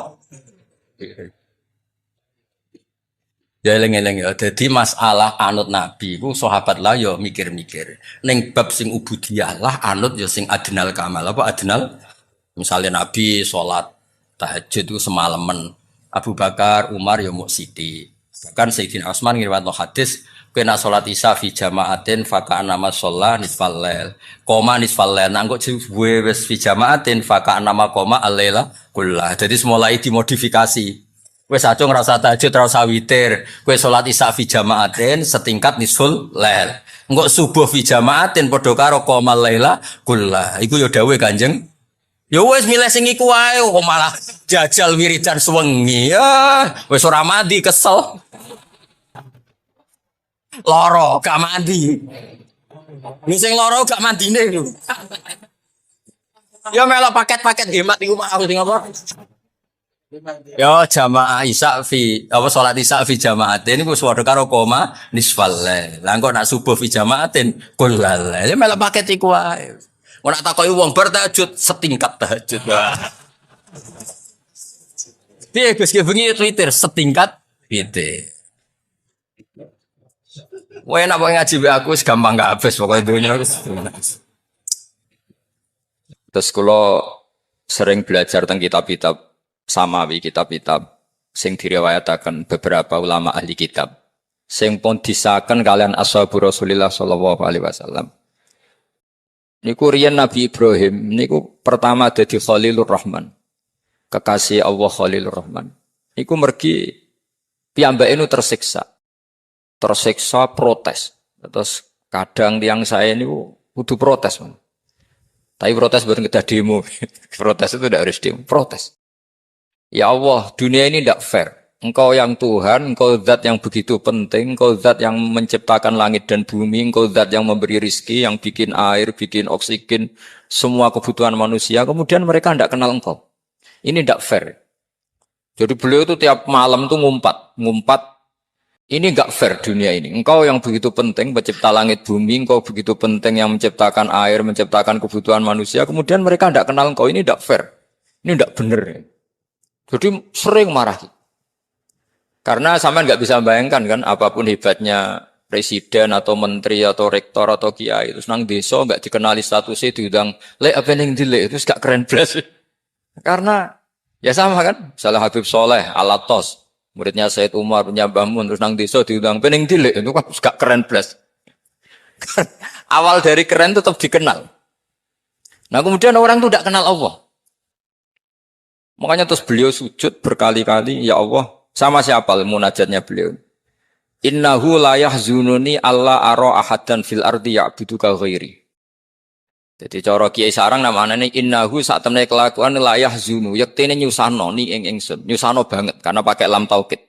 Ya eleng-eleng ya. Jadi masalah anut Nabi ku sahabat lah ya mikir-mikir. Ning bab sing ubudiyah lah anut ya sing adnal kamal. Apa adnal? Misalnya Nabi sholat tahajud itu semalaman. Abu Bakar, Umar ya mau siti. Bahkan Sayyidina Utsman ngriwayatno hadis kena sholat isya fi jamaatin faka nama sholat nisfal lail koma nisfal lail nangkut gue wes fi jamaatin faka nama koma alaila kullah. Jadi mulai dimodifikasi wes aja ngerasa tahajud rasa witir gue sholat isya fi jamaatin setingkat nisful lail enggak subuh fi jamaatin padha karo koma laila kullah. Iku yo dawuh Kanjeng. Ya wes milih sing iku wae kok malah jajal wiridan suwengi ya wes ora mandi kesel. Loro gak mandi. Lu sing loro gak mandine lho. Ya melok paket-paket hemat iku mah aku sing apa? Ya jamaah isya fi apa salat isya fi jamaatin iku padha karo koma nisfal lail. Lah kok nak subuh fi jamaatin kullal. Ya melok paket iku wae. Ora takoki wong bar tahajud setingkat tahajud. Piye Gus ki bengi Twitter setingkat piye. Wah enak banget ngaji aku gampang gak habis pokoknya dunia. Terus kalau sering belajar tentang kitab-kitab samawi, kitab-kitab sing diriwayataken beberapa ulama ahli kitab sing pun disahkan kalian ashabu Rasulillah sallallahu alaihi wasallam. Niku riyen Nabi Ibrahim niku pertama dadi Khalilur Rahman. Kekasih Allah Khalilur Rahman. Niku mergi piyambake nu tersiksa protes. Terus kadang tiang saya ini kudu protes. Man. Tapi protes bukan kita demo. Protes itu tidak harus demo. Protes. Ya Allah, dunia ini tidak fair. Engkau yang Tuhan, engkau zat yang begitu penting, engkau zat yang menciptakan langit dan bumi, engkau zat yang memberi rizki, yang bikin air, bikin oksigen, semua kebutuhan manusia. Kemudian mereka tidak kenal engkau. Ini tidak fair. Jadi beliau itu tiap malam itu ngumpat. Ini enggak fair dunia ini. Engkau yang begitu penting, pencipta langit bumi, engkau begitu penting yang menciptakan air, menciptakan kebutuhan manusia. Kemudian mereka tidak kenal engkau. Ini tidak fair. Ini tidak benar. Jadi sering marah. Karena sampean nggak bisa bayangkan kan, apapun hebatnya presiden atau menteri atau rektor atau kiai itu nang desa nggak dikenali statusnya diundang lek apa yang dilek itu gak keren belas. Karena ya sama kan, misalnya Habib Soleh Alatos, muridnya Said Umar punya Mbah Mun, terus nang desa diundang pening dilek itu kan gak keren belas. Awal dari keren tetap dikenal. Nah kemudian orang itu tidak kenal Allah. Makanya terus beliau sujud berkali-kali, ya Allah, sama siapa munajatnya beliau? Innahu la yahzununi alla ara ahadan fil ardi ya'buduka ghairi. Jadi cara kiai sarang namanya innahu sak temene kelakuan la yahzunu, yektene nyusano ni ing ingsun, nyusano banget karena pakai lam taukid.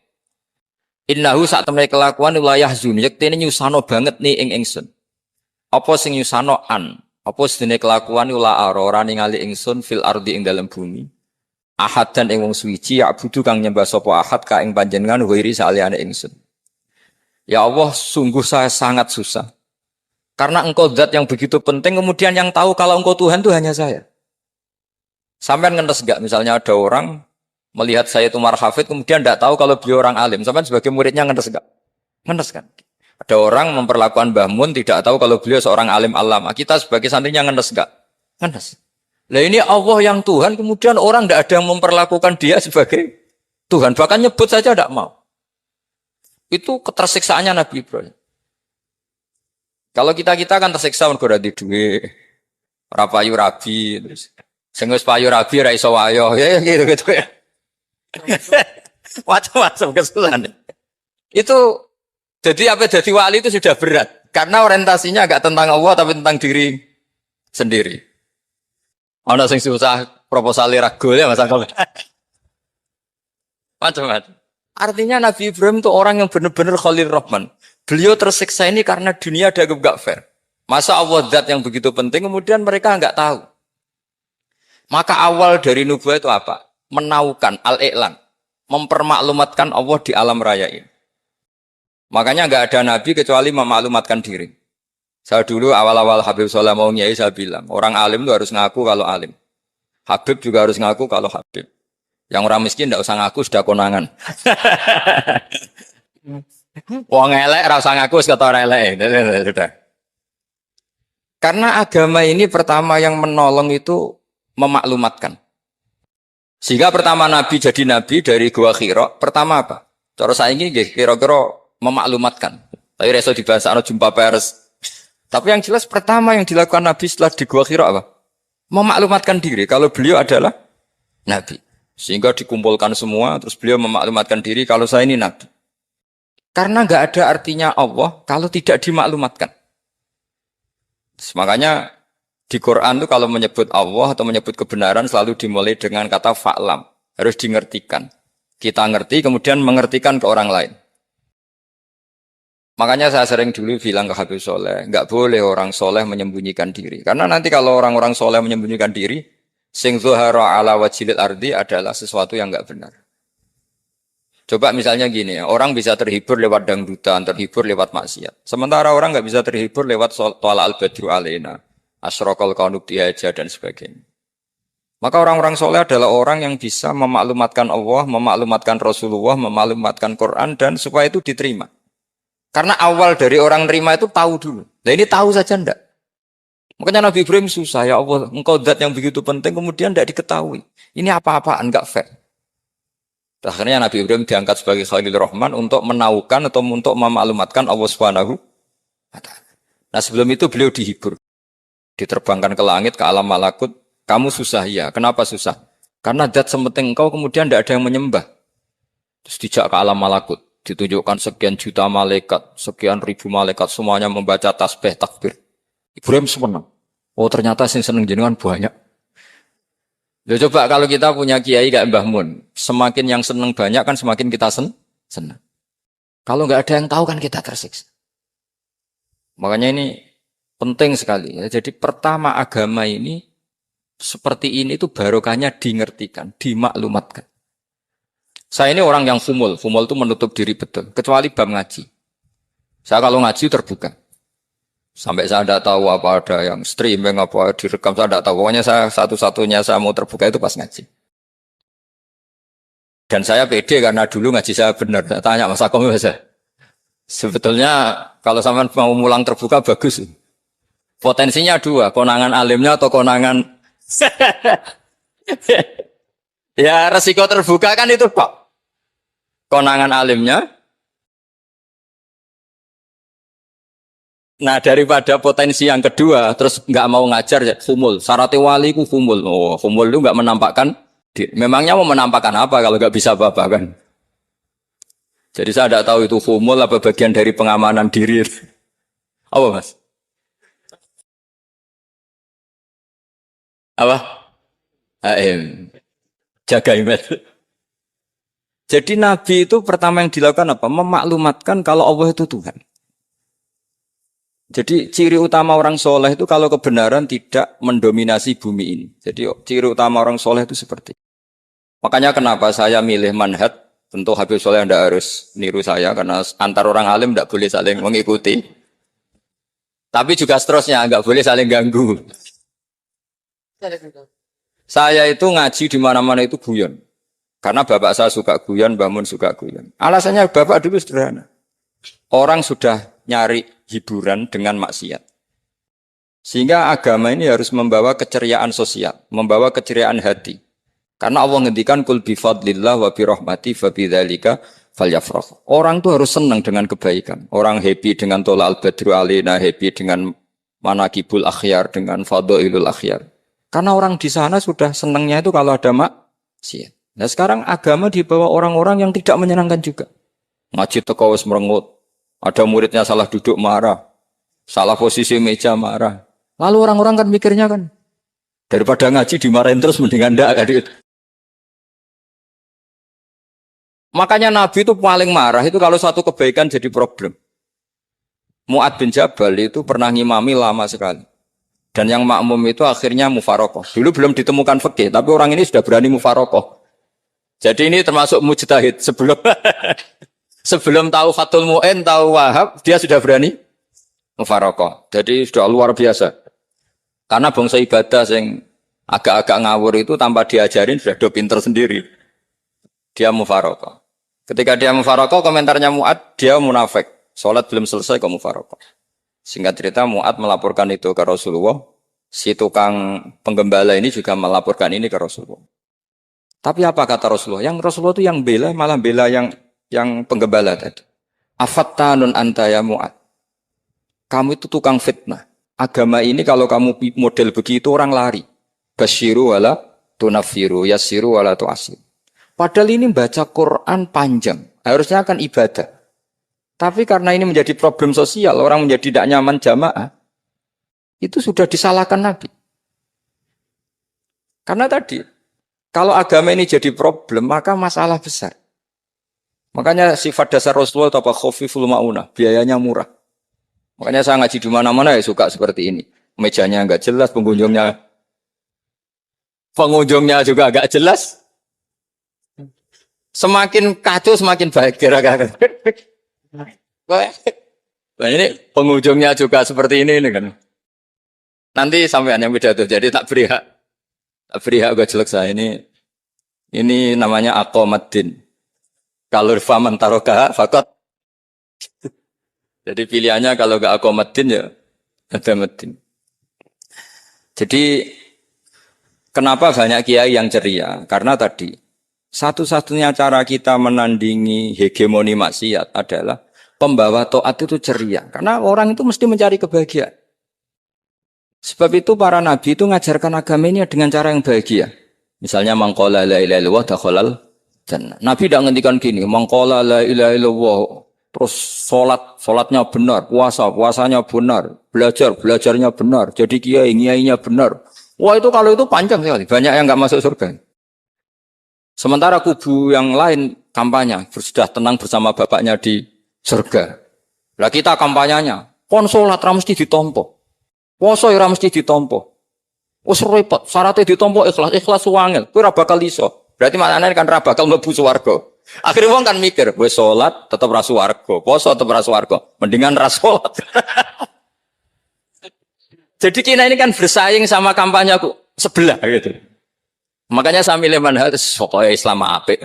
Innahu sak temene kelakuan la yahzunu, yektene nyusano banget ni ing ingsun. Apa sing nyusano an? Apa sedene kelakuan la ara ora ningali ingsun fil ardi ing dalam bumi. Ahad dan ing wong suci ya'budu kang nyembah sapa ahad ka ing panjenengan ghairi saliyane ingsun. Ya Allah, sungguh saya sangat susah. Karena engkau zat yang begitu penting, kemudian yang tahu kalau engkau Tuhan itu hanya saya. Sampai ngenes enggak? Misalnya ada orang melihat saya itu marhafid, kemudian tidak tahu kalau beliau orang alim. Sampai sebagai muridnya ngenes enggak? Ngenes kan? Ada orang memperlakukan Mbah Mun tidak tahu kalau beliau seorang alim alama. Kita sebagai santrinya ngenes enggak? Ngenes. Lah ini Allah yang Tuhan, kemudian orang tidak ada yang memperlakukan dia sebagai Tuhan. Bahkan nyebut saja tidak mau. Itu ketersiksaannya Nabi Ibrahim. Kalau kita kan tersiksa mergo di duwe, ora payu rabi, terus sing wis payu rabi ra iso wayo, ya gitu ya. Macam-macam kesulitan. Itu jadi apa jadi wali itu sudah berat karena orientasinya agak tentang Allah tapi tentang diri sendiri. Ana sing susah proposal ragu ya Mas Angkel. Macam-macam. Artinya Nabi Ibrahim itu orang yang benar-benar Khalil Rahman. Beliau tersiksa ini karena dunia dianggap gak fair. Masa Allah zat yang begitu penting kemudian mereka enggak tahu. Maka awal dari nubuah itu apa? Menaukan al-i'lan, mempermaklumatkan Allah di alam raya ini. Makanya enggak ada nabi kecuali memaklumatkan diri. Saya dulu awal-awal Habib Soleh mau nyai saya bilang, orang alim itu harus ngaku kalau alim. Habib juga harus ngaku kalau Habib. Yang orang miskin tidak usah ngaku sudah konangan. Wong elek ora usah ngaku wis kata ora elek. Sudah. Karena agama ini pertama yang menolong itu memaklumatkan. Sehingga pertama Nabi jadi Nabi dari Gua Hira, pertama apa? Cara saiki nggih kira-kira memaklumatkan. Tapi reso dibahasano jumpa pers. Tapi yang jelas pertama yang dilakukan Nabi setelah di Gua Hira apa? Memaklumatkan diri kalau beliau adalah Nabi. Sehingga dikumpulkan semua, terus beliau memaklumatkan diri kalau saya ini Nabi. Karena nggak ada artinya Allah kalau tidak dimaklumatkan. Makanya di Quran itu kalau menyebut Allah atau menyebut kebenaran selalu dimulai dengan kata fa'lam. Harus dimengertikan. Kita ngerti kemudian mengertikan ke orang lain. Makanya saya sering dulu bilang ke Habib Soleh, nggak boleh orang soleh menyembunyikan diri. Karena nanti kalau orang-orang soleh menyembunyikan diri, sing zuhara ala wajhil ardi adalah sesuatu yang nggak benar. Coba misalnya gini ya, orang bisa terhibur lewat dangdutan, terhibur lewat maksiat. Sementara orang nggak bisa terhibur lewat Thala al-Badru alaina, asyraqal qanub dihaja dan sebagainya. Maka orang-orang soleh adalah orang yang bisa memaklumatkan Allah, memaklumatkan Rasulullah, memaklumatkan Quran dan supaya itu diterima. Karena awal dari orang terima itu tahu dulu. Nah ini tahu saja enggak. Makanya Nabi Ibrahim susah, ya Allah, engkau zat yang begitu penting kemudian tidak diketahui. Ini apa-apaan, enggak fair. Akhirnya Nabi Ibrahim diangkat sebagai Khalil Rahman untuk menaukan atau untuk memaklumatkan Allah Subhanahu wa ta'ala. Nah sebelum itu beliau dihibur. Diterbangkan ke langit, ke alam malakut. Kamu susah ya, kenapa susah? Karena zat sementing engkau kemudian tidak ada yang menyembah. Terus dijak ke alam malakut. Ditunjukkan sekian juta malaikat, sekian ribu malaikat, semuanya membaca tasbih takbir. Ibrahim senang. Oh ternyata sing seneng jenengan banyak. Ya coba kalau kita punya kiai kayak Mbah Mun, semakin yang seneng banyak kan semakin kita seneng. Kalau nggak ada yang tahu kan kita tersiksa. Makanya ini penting sekali. Ya. Jadi pertama agama ini seperti ini itu barokahnya dingertikan, dimaklumatkan. Saya ini orang yang fumul itu menutup diri betul, kecuali bab ngaji. Saya kalau ngaji terbuka. Sampai saya tidak tahu apa ada yang streaming, apa direkam, saya tidak tahu. Pokoknya saya satu-satunya saya mau terbuka itu pas ngaji. Dan saya pede karena dulu ngaji saya benar. Saya tanya Mas Akom, sebetulnya kalau sampean mau mulang terbuka bagus. Potensinya dua, konangan alimnya atau konangan ya resiko terbuka kan itu kok. Konangan alimnya. Nah daripada potensi yang kedua, terus nggak mau ngajar ya fumul. Syaratnya wali ku fumul. Oh fumul itu nggak menampakkan. Memangnya mau menampakkan apa kalau nggak bisa apa-apa kan? Jadi saya tidak tahu itu fumul apa bagian dari pengamanan diri. Apa mas? Apa? Jaga image. Jadi Nabi itu pertama yang dilakukan apa? Memaklumatkan kalau Allah itu Tuhan. Jadi ciri utama orang soleh itu kalau kebenaran tidak mendominasi bumi ini. Jadi ciri utama orang soleh itu seperti. Makanya kenapa saya milih manhaj, tentu Habib Soleh tidak harus niru saya karena antar orang alim tidak boleh saling mengikuti. Tapi juga seterusnya nggak boleh saling ganggu. Saya itu ngaji di mana-mana itu guyon. Karena bapak saya suka guyon, Mbah Mun suka guyon. Alasannya bapak dulu sederhana. Orang sudah nyari hiburan dengan maksiat. Sehingga agama ini harus membawa keceriaan sosial, membawa keceriaan hati. Karena Allah ngendikan kul bi fadlillah wa bi rahmati fa bidzalika falyafrah. Orang tuh harus senang dengan kebaikan. Orang happy dengan tolal badru alina, happy dengan manakibul akhyar, dengan fadhailul akhyar. Karena orang di sana sudah senangnya itu kalau ada maksiat. Nah sekarang agama dibawa orang-orang yang tidak menyenangkan juga. Ngaji teko wis merengut. Ada muridnya salah duduk marah. Salah posisi meja marah. Lalu orang-orang kan mikirnya kan. Daripada ngaji dimarahin terus mendingan ndak kan. Makanya Nabi itu paling marah itu kalau satu kebaikan jadi problem. Mu'ad bin Jabal itu pernah ngimami lama sekali. Dan yang makmum itu akhirnya mufarokoh. Dulu belum ditemukan fikih, tapi orang ini sudah berani mufarokoh. Jadi ini termasuk mujtahid sebelum tahu Fathul Mu'in, tahu Wahab, dia sudah berani mufarokoh. Jadi sudah luar biasa. Karena bangsa ibadah yang agak-agak ngawur itu tanpa diajarin sudah do pinter sendiri. Dia mufarokoh. Ketika dia mufarokoh, komentarnya Mu'ad, dia munafik. Sholat belum selesai kok mufarokoh. Singkat cerita Mu'ad melaporkan itu ke Rasulullah. Si tukang penggembala ini juga melaporkan ini ke Rasulullah. Tapi apa kata Rasulullah? Yang Rasulullah itu yang bela, malah bela yang penggembala tadi. Afattanun anta ya Mu'ad. Kamu itu tukang fitnah. Agama ini kalau kamu model begitu orang lari. Basyiru wala tunafiru, yassiru wala tu'asir. Padahal ini baca Quran panjang. Harusnya kan ibadah. Tapi karena ini menjadi problem sosial, orang menjadi tidak nyaman jamaah, itu sudah disalahkan Nabi. Karena tadi, kalau agama ini jadi problem, maka masalah besar. Makanya sifat dasar Rasulullah itu apa? Khofiful ma'unah, biayanya murah. Makanya saya ngaji di mana-mana ya suka seperti ini. Mejanya enggak jelas, pengunjungnya juga enggak jelas. Semakin kacau, semakin baik kira-kira. Nah ini pengunjungnya juga seperti ini kan. Nanti sampean yang beda tuh, jadi tak beri hak gak jelek saya ini namanya aqomaddin. Kalau faman taroka fakot. Jadi pilihannya kalau gak aqomaddin ya ada medin. Jadi kenapa banyak kiai yang ceria? Karena tadi satu-satunya cara kita menandingi hegemoni maksiat adalah pembawa taat itu ceria. Karena orang itu mesti mencari kebahagiaan. Sebab itu para nabi itu mengajarkan agama ini dengan cara yang bahagia. Misalnya mangqala la ilaha illallah dakhalal jannah. Nabi tidak ngendikan gini, mangqala la ilaha illallah terus sholatnya benar, puasanya benar, belajarnya benar, jadi kiainya benar. Wah itu kalau itu panjang sekali, banyak yang nggak masuk surga. Sementara kubu yang lain kampanye, sudah tenang bersama bapaknya di surga. Lah kita kampanyenya, kon sholat ra mesti ditompo, puasa ra mesti ditompo. Wes repot, syaratnya ditompo ikhlas wangel, kowe ra bakal iso. Berarti maknanya kan ra bakal mlebu swarga. Akhirnya wong kan mikir, wis salat tetep ra swarga, poso tetep ra swarga, mendingan ra salat. Jadi kita ini kan bersaing sama kampanye aku sebelah gitu. Makanya saya milih manhaj pokoknya Islam apik.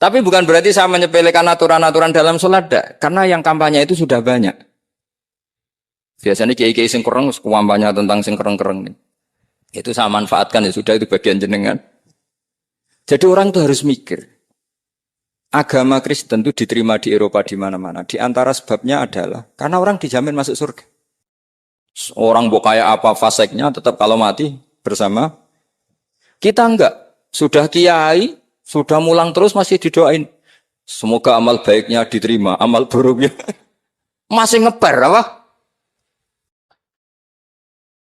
Tapi bukan berarti saya menyepelekan aturan-aturan dalam sholat, karena yang kampanye itu sudah banyak. Biasanya kiai-kiai sing kereng kampanye tentang sing kereng-kereng. Itu saya manfaatkan ya sudah, itu bagian jenengan. Jadi orang itu harus mikir. Agama Kristen itu diterima di Eropa di mana-mana. Di antara sebabnya adalah karena orang dijamin masuk surga. Orang mau kayak apa faseknya tetap kalau mati bersama. Kita enggak. Sudah kiai, sudah mulang terus masih didoain. Semoga amal baiknya diterima, amal buruknya masih ngeper apa?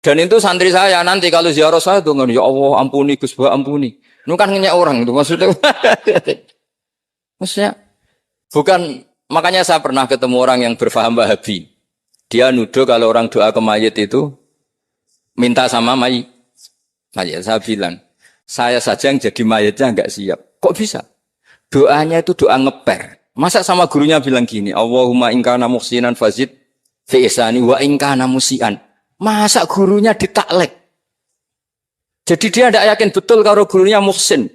Dan itu santri saya nanti kalau ziarah saya tuh ya Allah ampuni Gus Ba ampuni. Itu kan ngenyek orang itu maksudnya. Maksudnya bukan, makanya saya pernah ketemu orang yang berfaham Wahabi. Dia nuduh kalau orang doa ke mayit itu minta sama mayit. Saya bilang, saya saja yang jadi mayitnya enggak siap. Kok bisa? Doanya itu doa ngeper. Masa sama gurunya bilang gini, Allahumma ingkana muhsinan fazid fi ihsani wa ingkana musian. Masa gurunya ditaklek? Jadi dia tidak yakin betul kalau gurunya muhsin.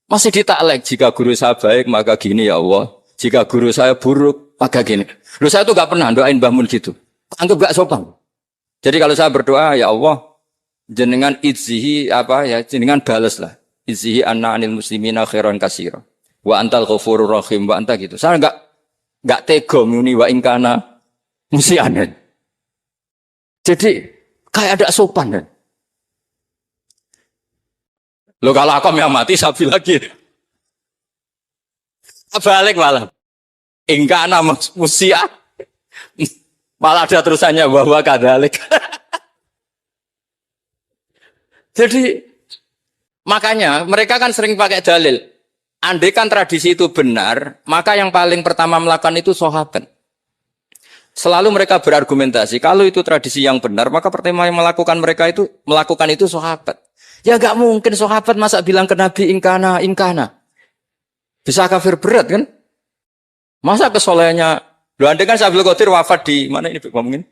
Masih ditaklek, jika guru saya baik maka gini ya Allah. Jika guru saya buruk maka gini. Loh saya tuh gak pernah doain Mbah Mun gitu. Anggap gak sopan. Jadi kalau saya berdoa ya Allah, jenengan izzihi apa ya, jenengan balas lah. Izzihi anna anil muslimina khairan kasira. Wa antal ghafurur rahim wa anta gitu. Saya enggak tega muni wa ingkana musianan. Jadi kayak ada sopan kan. Lo kalau aku yang mati sapi lagi. Balik malah. Ingkana musia. Malah ada terusannya bahwa kadalik. Jadi makanya mereka kan sering pakai dalil. Andai kan tradisi itu benar, maka yang paling pertama melakukan itu sahabat. Selalu mereka berargumentasi, kalau itu tradisi yang benar, maka pertama yang melakukan itu sahabat. Ya gak mungkin sahabat masa bilang ke Nabi ingkana. Bisa kafir berat kan? Masa kesolehannya, loh andai kan Syaikhul Qadir wafat di mana ini ngomongin?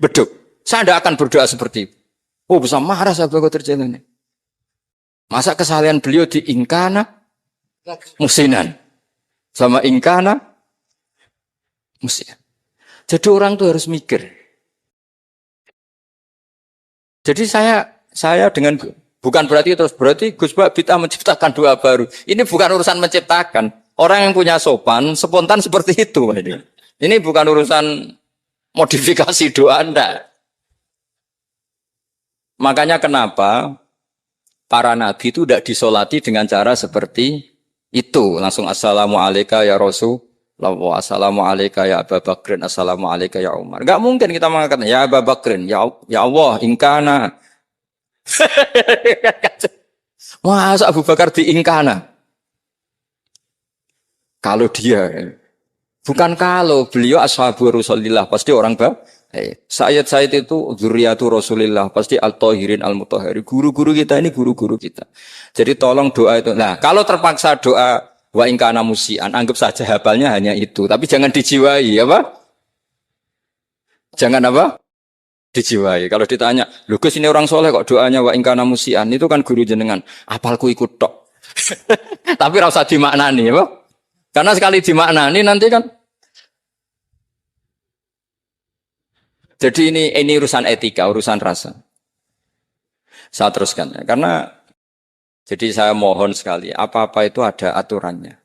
Beduk. Saya tidak akan berdoa seperti itu. Oh bisa marah Syaikhul Qadir jalannya. Masa kesalahan beliau di ingkana musinan sama ingkana musinan. Jadi orang tuh harus mikir. Jadi saya dengan bukan berarti Gus Bak Bid'ah menciptakan doa baru. Ini bukan urusan menciptakan. Orang yang punya sopan spontan seperti itu ini. Ini bukan urusan modifikasi doa Anda. Makanya kenapa para nabi itu tidak disolati dengan cara seperti itu. Langsung assalamualaikum ya Rasul. Assalamualaikum ya Abu Bakrin, assalamualaikum ya Umar. Enggak mungkin kita mengatakan ya Abu Bakrin, ya Allah, ingkana. Masa Abu Bakar di ingkana? Kalau dia, bukan kalau beliau ashabu Rasulillah, pasti orang Sayyid itu dzurriyyatu Rasulillah, pasti al-tahirin al-mutahhari. Guru-guru kita ini guru-guru kita. Jadi tolong doa itu. Nah, kalau terpaksa doa wa ingkana musian, anggap saja hafalnya hanya itu, tapi jangan dijiwai, apa? Jangan apa? Dijiwai. Kalau ditanya, "Lho Gus ini orang soleh kok doanya wa ingkana musian?" Itu kan guru jenengan, apalku ikut tok. Tapi ora usah dimaknani, apa? Karena sekali dimaknani nanti kan. Jadi ini urusan etika, urusan rasa. Saya teruskan ya, karena jadi saya mohon sekali, apa-apa itu ada aturannya.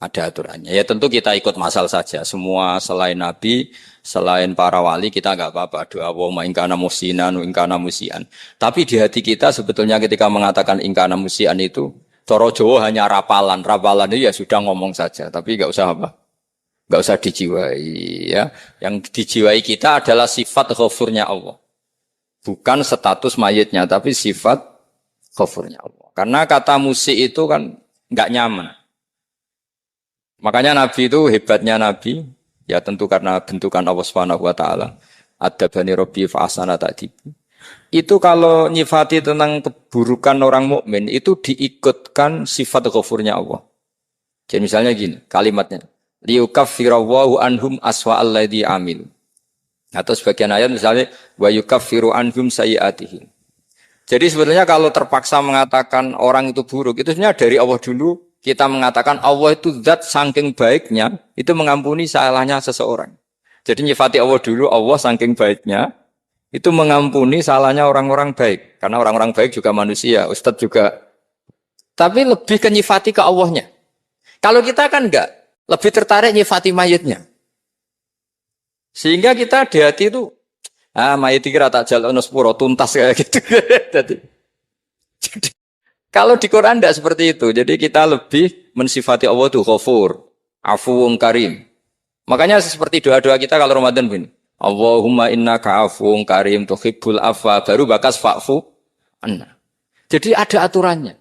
Ada aturannya. Ya tentu kita ikut masal saja. Semua selain Nabi, selain para wali, kita enggak apa-apa. Doa wa ingkana musinan, ingkana musian. Tapi di hati kita sebetulnya ketika mengatakan ingkana musian itu, coro Jawa hanya rapalan. Rapalan itu ya sudah ngomong saja. Tapi enggak usah apa. Enggak usah dijiwai ya. Yang dijiwai kita adalah sifat ghafurnya Allah. Bukan status mayitnya, tapi sifat ghafurnya Allah. Karena kata musik itu kan enggak nyaman. Makanya Nabi itu hebatnya Nabi, ya tentu karena bentukan Allah Subhanahu wa taala. Adabani Rabbi fa ahsana ta'dibi. Itu kalau nyifati tentang keburukan orang mukmin itu diikutkan sifat ghafurnya Allah. Jadi misalnya gini, kalimatnya liyukaffirallahu anhum aswa alladzi amilu. Atau sebagian ayat misalnya wa yukaffiru anhum sayyi'atihim. Jadi sebetulnya kalau terpaksa mengatakan orang itu buruk, itu sebenarnya dari Allah dulu kita mengatakan Allah itu zat saking baiknya itu mengampuni salahnya seseorang. Jadi nyifati Allah dulu, Allah saking baiknya itu mengampuni salahnya orang-orang baik. Karena orang-orang baik juga manusia, Ustadz juga. Tapi lebih ke nyifati ke Allahnya. Kalau kita kan enggak, lebih tertarik nyifati mayitnya. Sehingga kita di hati itu, mayit kira tak jalan sepuro tuntas kayak gitu. jadi, kalau di Quran tidak seperti itu. Jadi kita lebih mensifati Allah itu ghafur, afuwun karim. Makanya seperti doa-doa kita kalau Ramadan begini. Allahumma innaka afuwun karim tuhibbul afwa baru bakas fa'fu anna. Jadi ada aturannya.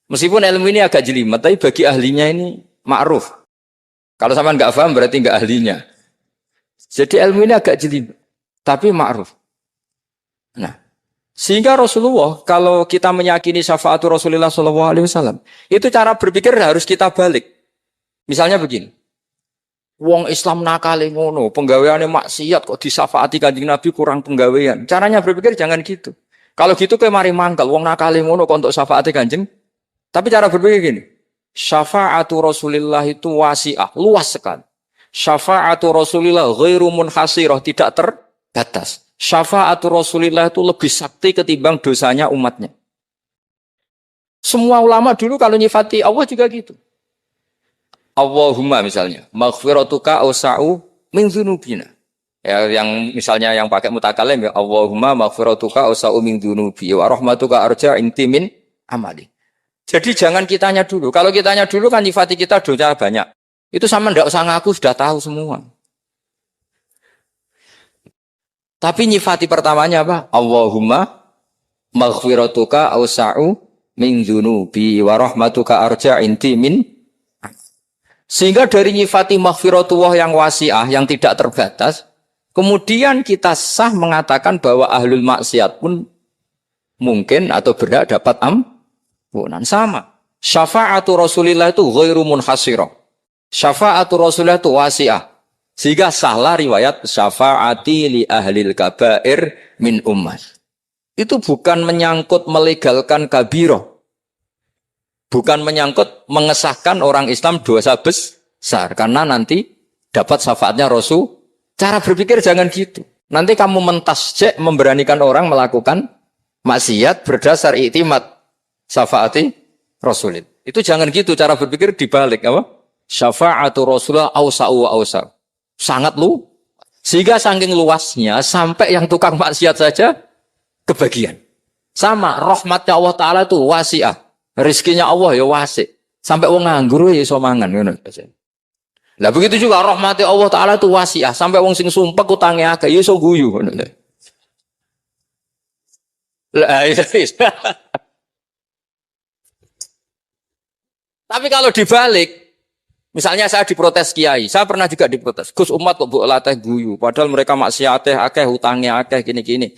Meskipun ilmu ini agak jelimet, tapi bagi ahlinya ini ma'ruf. Kalau sampean enggak paham berarti enggak ahlinya. Jadi ilmu ini agak jelimet, tapi ma'ruf. Nah, sehingga Rasulullah kalau kita meyakini syafaatul Rasulullah SAW, itu cara berpikir harus kita balik. Misalnya begini. Wong Islam nakale ngono, penggaweane maksiat kok disyafaati Kanjeng Nabi kurang penggawean. Caranya berpikir jangan gitu. Kalau gitu kayak mari mangkal, wong nakale ngono kok untuk syafaati Kanjeng. Tapi cara berpikir gini. Syafa'atu Rasulillah itu wasi'ah, luas sekali. Syafa'atu Rasulillah ghairu munhasirah, tidak terbatas. Syafa'atu Rasulillah itu lebih sakti ketimbang dosanya umatnya. Semua ulama dulu kalau nyifati Allah juga gitu. Allahumma misalnya, maghfiratuka awsa'u min dzunubina. Ya, yang misalnya yang pakai mutakalim ya, Allahumma maghfiratuka awsa'u min dzunubi wa rahmatuka arja inti min amali. Jadi jangan kitanya dulu. Kalau kitanya dulu kan nyifati kita dosa banyak. Itu sama ndak usah ngaku sudah tahu semua. Tapi nyifati pertamanya apa? Allahumma maghfiratuka awsa'u min dzunubi wa rahmatuka arja inti min. Sehingga dari nyifati maghfiratullah yang wasi'ah, yang tidak terbatas, kemudian kita sah mengatakan bahwa ahlul maksiat pun mungkin atau berhak dapat ampunan. Sama. Syafa'atu Rasulillah itu ghairu munhasirah. Syafa'atu Rasulillah itu wasi'ah. Sehingga sahlah riwayat syafa'ati li ahlil kabair min ummah. Itu bukan menyangkut melegalkan kabirah. Bukan menyangkut mengesahkan orang Islam dosa besar. Karena nanti dapat syafaatnya Rasul. Cara berpikir jangan gitu. Nanti kamu mentasjek memberanikan orang melakukan maksiat berdasar iktimat syafaati Rasulullah. Itu jangan gitu cara berpikir dibalik apa? Syafa'atu Rasulullah awsa'u wa awsa'u. Sangat lu. Sehingga saking luasnya sampai yang tukang maksiat saja kebagian. Sama rahmatnya Allah Ta'ala itu wasi'ah. Rizkinya Allah ya wasi. Sampai wong nganggur ya iso mangan ngono. Lah begitu juga rahmatnya Allah Ta'ala itu wasi'ah. Sampai wong sing sumpek utange akeh ya iso guyu ngono. Lah Tapi kalau dibalik, misalnya saya diprotes kiai, saya pernah juga diprotes. Gus umat kok mbok latih guyu, padahal mereka maksiate akeh, hutangnya akeh gini-gini.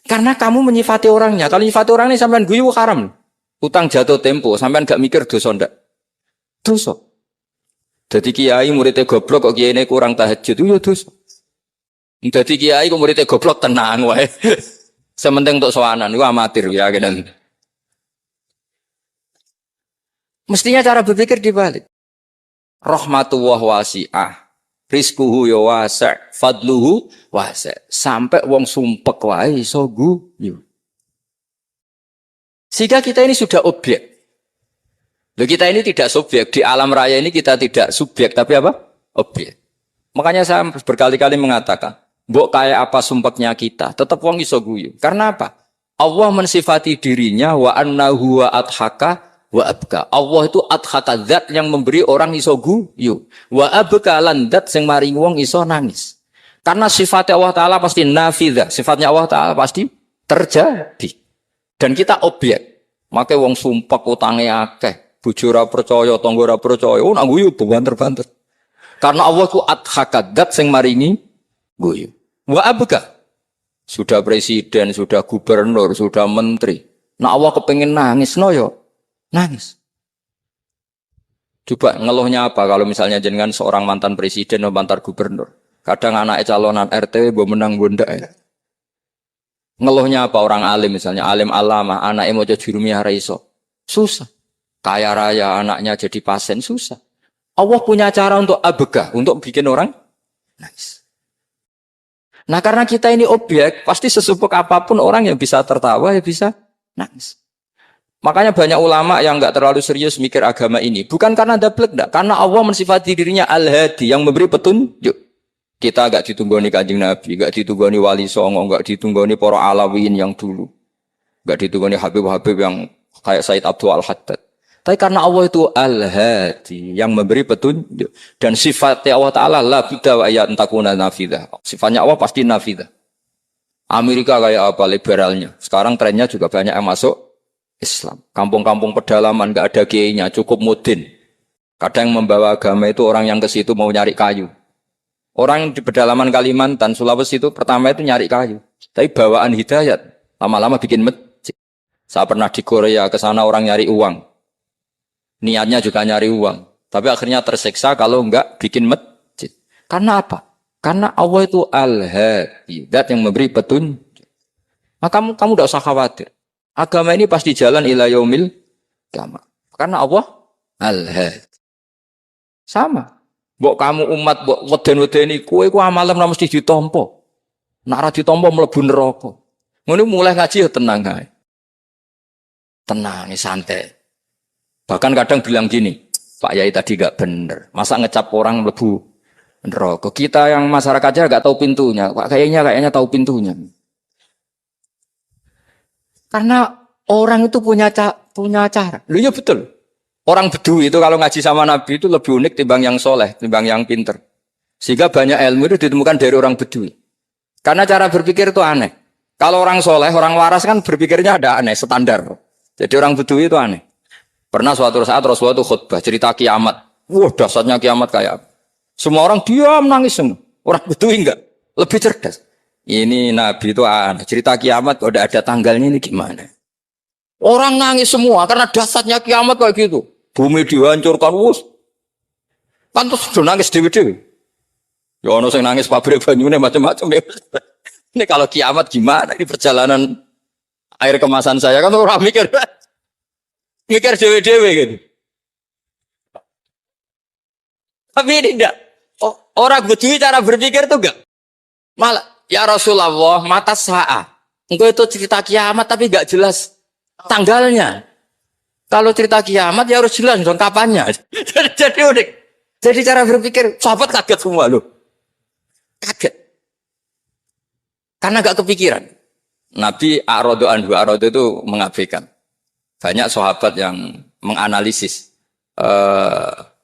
Karena kamu menyifati orangnya. Kalau menyifati orang ini sampean guyu haram. Utang jatuh tempo, sampean gak mikir dosa ndak? Dosa. Jadi kiai muridnya goblok kok kiai ini kurang tahajud itu dosa. Jadi kiai kok muridnya goblok tenang wae. Sementing untuk sowanan itu amatir ya kan. Mestinya cara berpikir dibalik. Rahmatullah wasi'ah. Rizkuhu ya wasi', fadluhu wasi'. Sampai wong sumpek wae iso guyu. Sehingga kita ini sudah objek. Loh, kita ini tidak subjek. Di alam raya ini kita tidak subjek, tapi apa? Objek. Makanya saya berkali-kali mengatakan, mbok kayak apa sumpeknya kita, tetap wong iso guyu. Karena apa? Allah mensifati dirinya wa annahu wa adhaka wa abka. Allah itu adhaka zat yang memberi orang iso guyu. Wa abka lan zat sing maringi wong iso nangis. Karena sifatnya Allah Ta'ala pasti nafidah. Sifatnya Allah Ta'ala pasti terjadi. Dan kita objek. Makanya wong sumpah utangnya akeh. Bojo ora percaya, tangga ora percaya. Oh nak guyu banter-banter. Karena Allah itu adhaka zat sing maringi guyu. Wa abka. Sudah presiden, sudah gubernur, sudah menteri. Nah Allah kepengen nangis, no yo. Nangis. Coba ngeluhnya apa kalau misalnya jenengan seorang mantan presiden atau mantan gubernur. Kadang anaknya calonan RT mau menang bunda ya. Ngeluhnya apa orang alim misalnya, alim alama, anaknya mau jadi jurumiyah raiso. Susah. Kaya raya anaknya jadi pasien, susah. Allah punya cara untuk abegah, untuk bikin orang nangis. Nah karena kita ini objek, pasti sesupuk apapun orang yang bisa tertawa, ya bisa nangis. Makanya banyak ulama yang enggak terlalu serius mikir agama ini. Bukan karena dablek, enggak. Karena Allah mensifati dirinya Al-Hadi, yang memberi petunjuk. Kita enggak ditunggoni Kanjeng Nabi, enggak ditunggoni Wali Songo, enggak ditunggoni para Alawiyin yang dulu. Enggak ditunggoni Habib-Habib yang kayak Said Abdul Al-Haddad. Tapi karena Allah itu Al-Hadi, yang memberi petunjuk. Dan sifatnya Allah Ta'ala, la budda wa ayat takuna nafidah. Sifatnya Allah pasti nafidah. Amerika kayak apa liberalnya. Sekarang trennya juga banyak yang masuk Islam. Kampung-kampung pedalaman enggak ada kiainya, cukup mudin. Kadang membawa agama itu orang yang ke situ mau nyari kayu. Orang di pedalaman Kalimantan, Sulawesi itu pertama itu nyari kayu. Tapi bawaan hidayat, lama-lama bikin masjid. Saya pernah di Korea, ke sana orang nyari uang. Niatnya juga nyari uang. Tapi akhirnya tersiksa kalau enggak bikin masjid. Karena apa? Karena Allah itu Al-Hadi, zat yang memberi petunjuk. Maka kamu tidak usah khawatir. Agama ini pasti jalan ila yaumil qiyamah. Karena Allah Al-Hadi. Sama. Mbok kamu umat, mbok weden-wedeni kowe ku amalan ora mesti ditampa. Nek ora ditampa mlebu neraka. Ngono mulai ngaji ya tenang ae. Tenang, santai. Bahkan kadang bilang gini, Pak Yai tadi gak bener. Masa ngecap orang mlebu neraka? Kita yang masyarakatnya gak tahu pintunya. Pak kayaknya tahu pintunya. Karena orang itu punya cara. Loh ya betul. Orang Bedui itu kalau ngaji sama Nabi itu lebih unik timbang yang soleh, timbang yang pinter. Sehingga banyak ilmu itu ditemukan dari orang Bedui. Karena cara berpikir itu aneh. Kalau orang soleh, orang waras kan berpikirnya ada aneh, standar. Jadi orang Bedui itu aneh. Pernah suatu saat Rasulullah itu khutbah, cerita kiamat. Wah dahsyatnya kiamat kayak apa. Semua orang diam nangis semua. Orang Bedui enggak, lebih cerdas. Ini Nabi itu aneh. Cerita kiamat kalau ada tanggalnya ini gimana? Orang nangis semua karena dahsyatnya kiamat kayak gitu. Bumi dihancurkan, wus. Pantas sudah nangis dewi-dewi. Ya ono sing nangis pabrik banyune macam-macam. Ini kalau kiamat gimana? Ini perjalanan air kemasan saya kan orang mikir dewi-dewi gitu. Tapi ini enggak. Orang Bedui cara berpikir itu enggak. Malah ya Rasulullah mata sa'a. Engkau itu cerita kiamat tapi enggak jelas tanggalnya. Kalau cerita kiamat ya harus jelas dong kapannya. Jadi unik. Jadi cara berpikir sahabat kaget semua loh. Kaget. Karena gak kepikiran. Nabi A'radu anhu, A'radu itu mengabaikan. Banyak sahabat yang menganalisis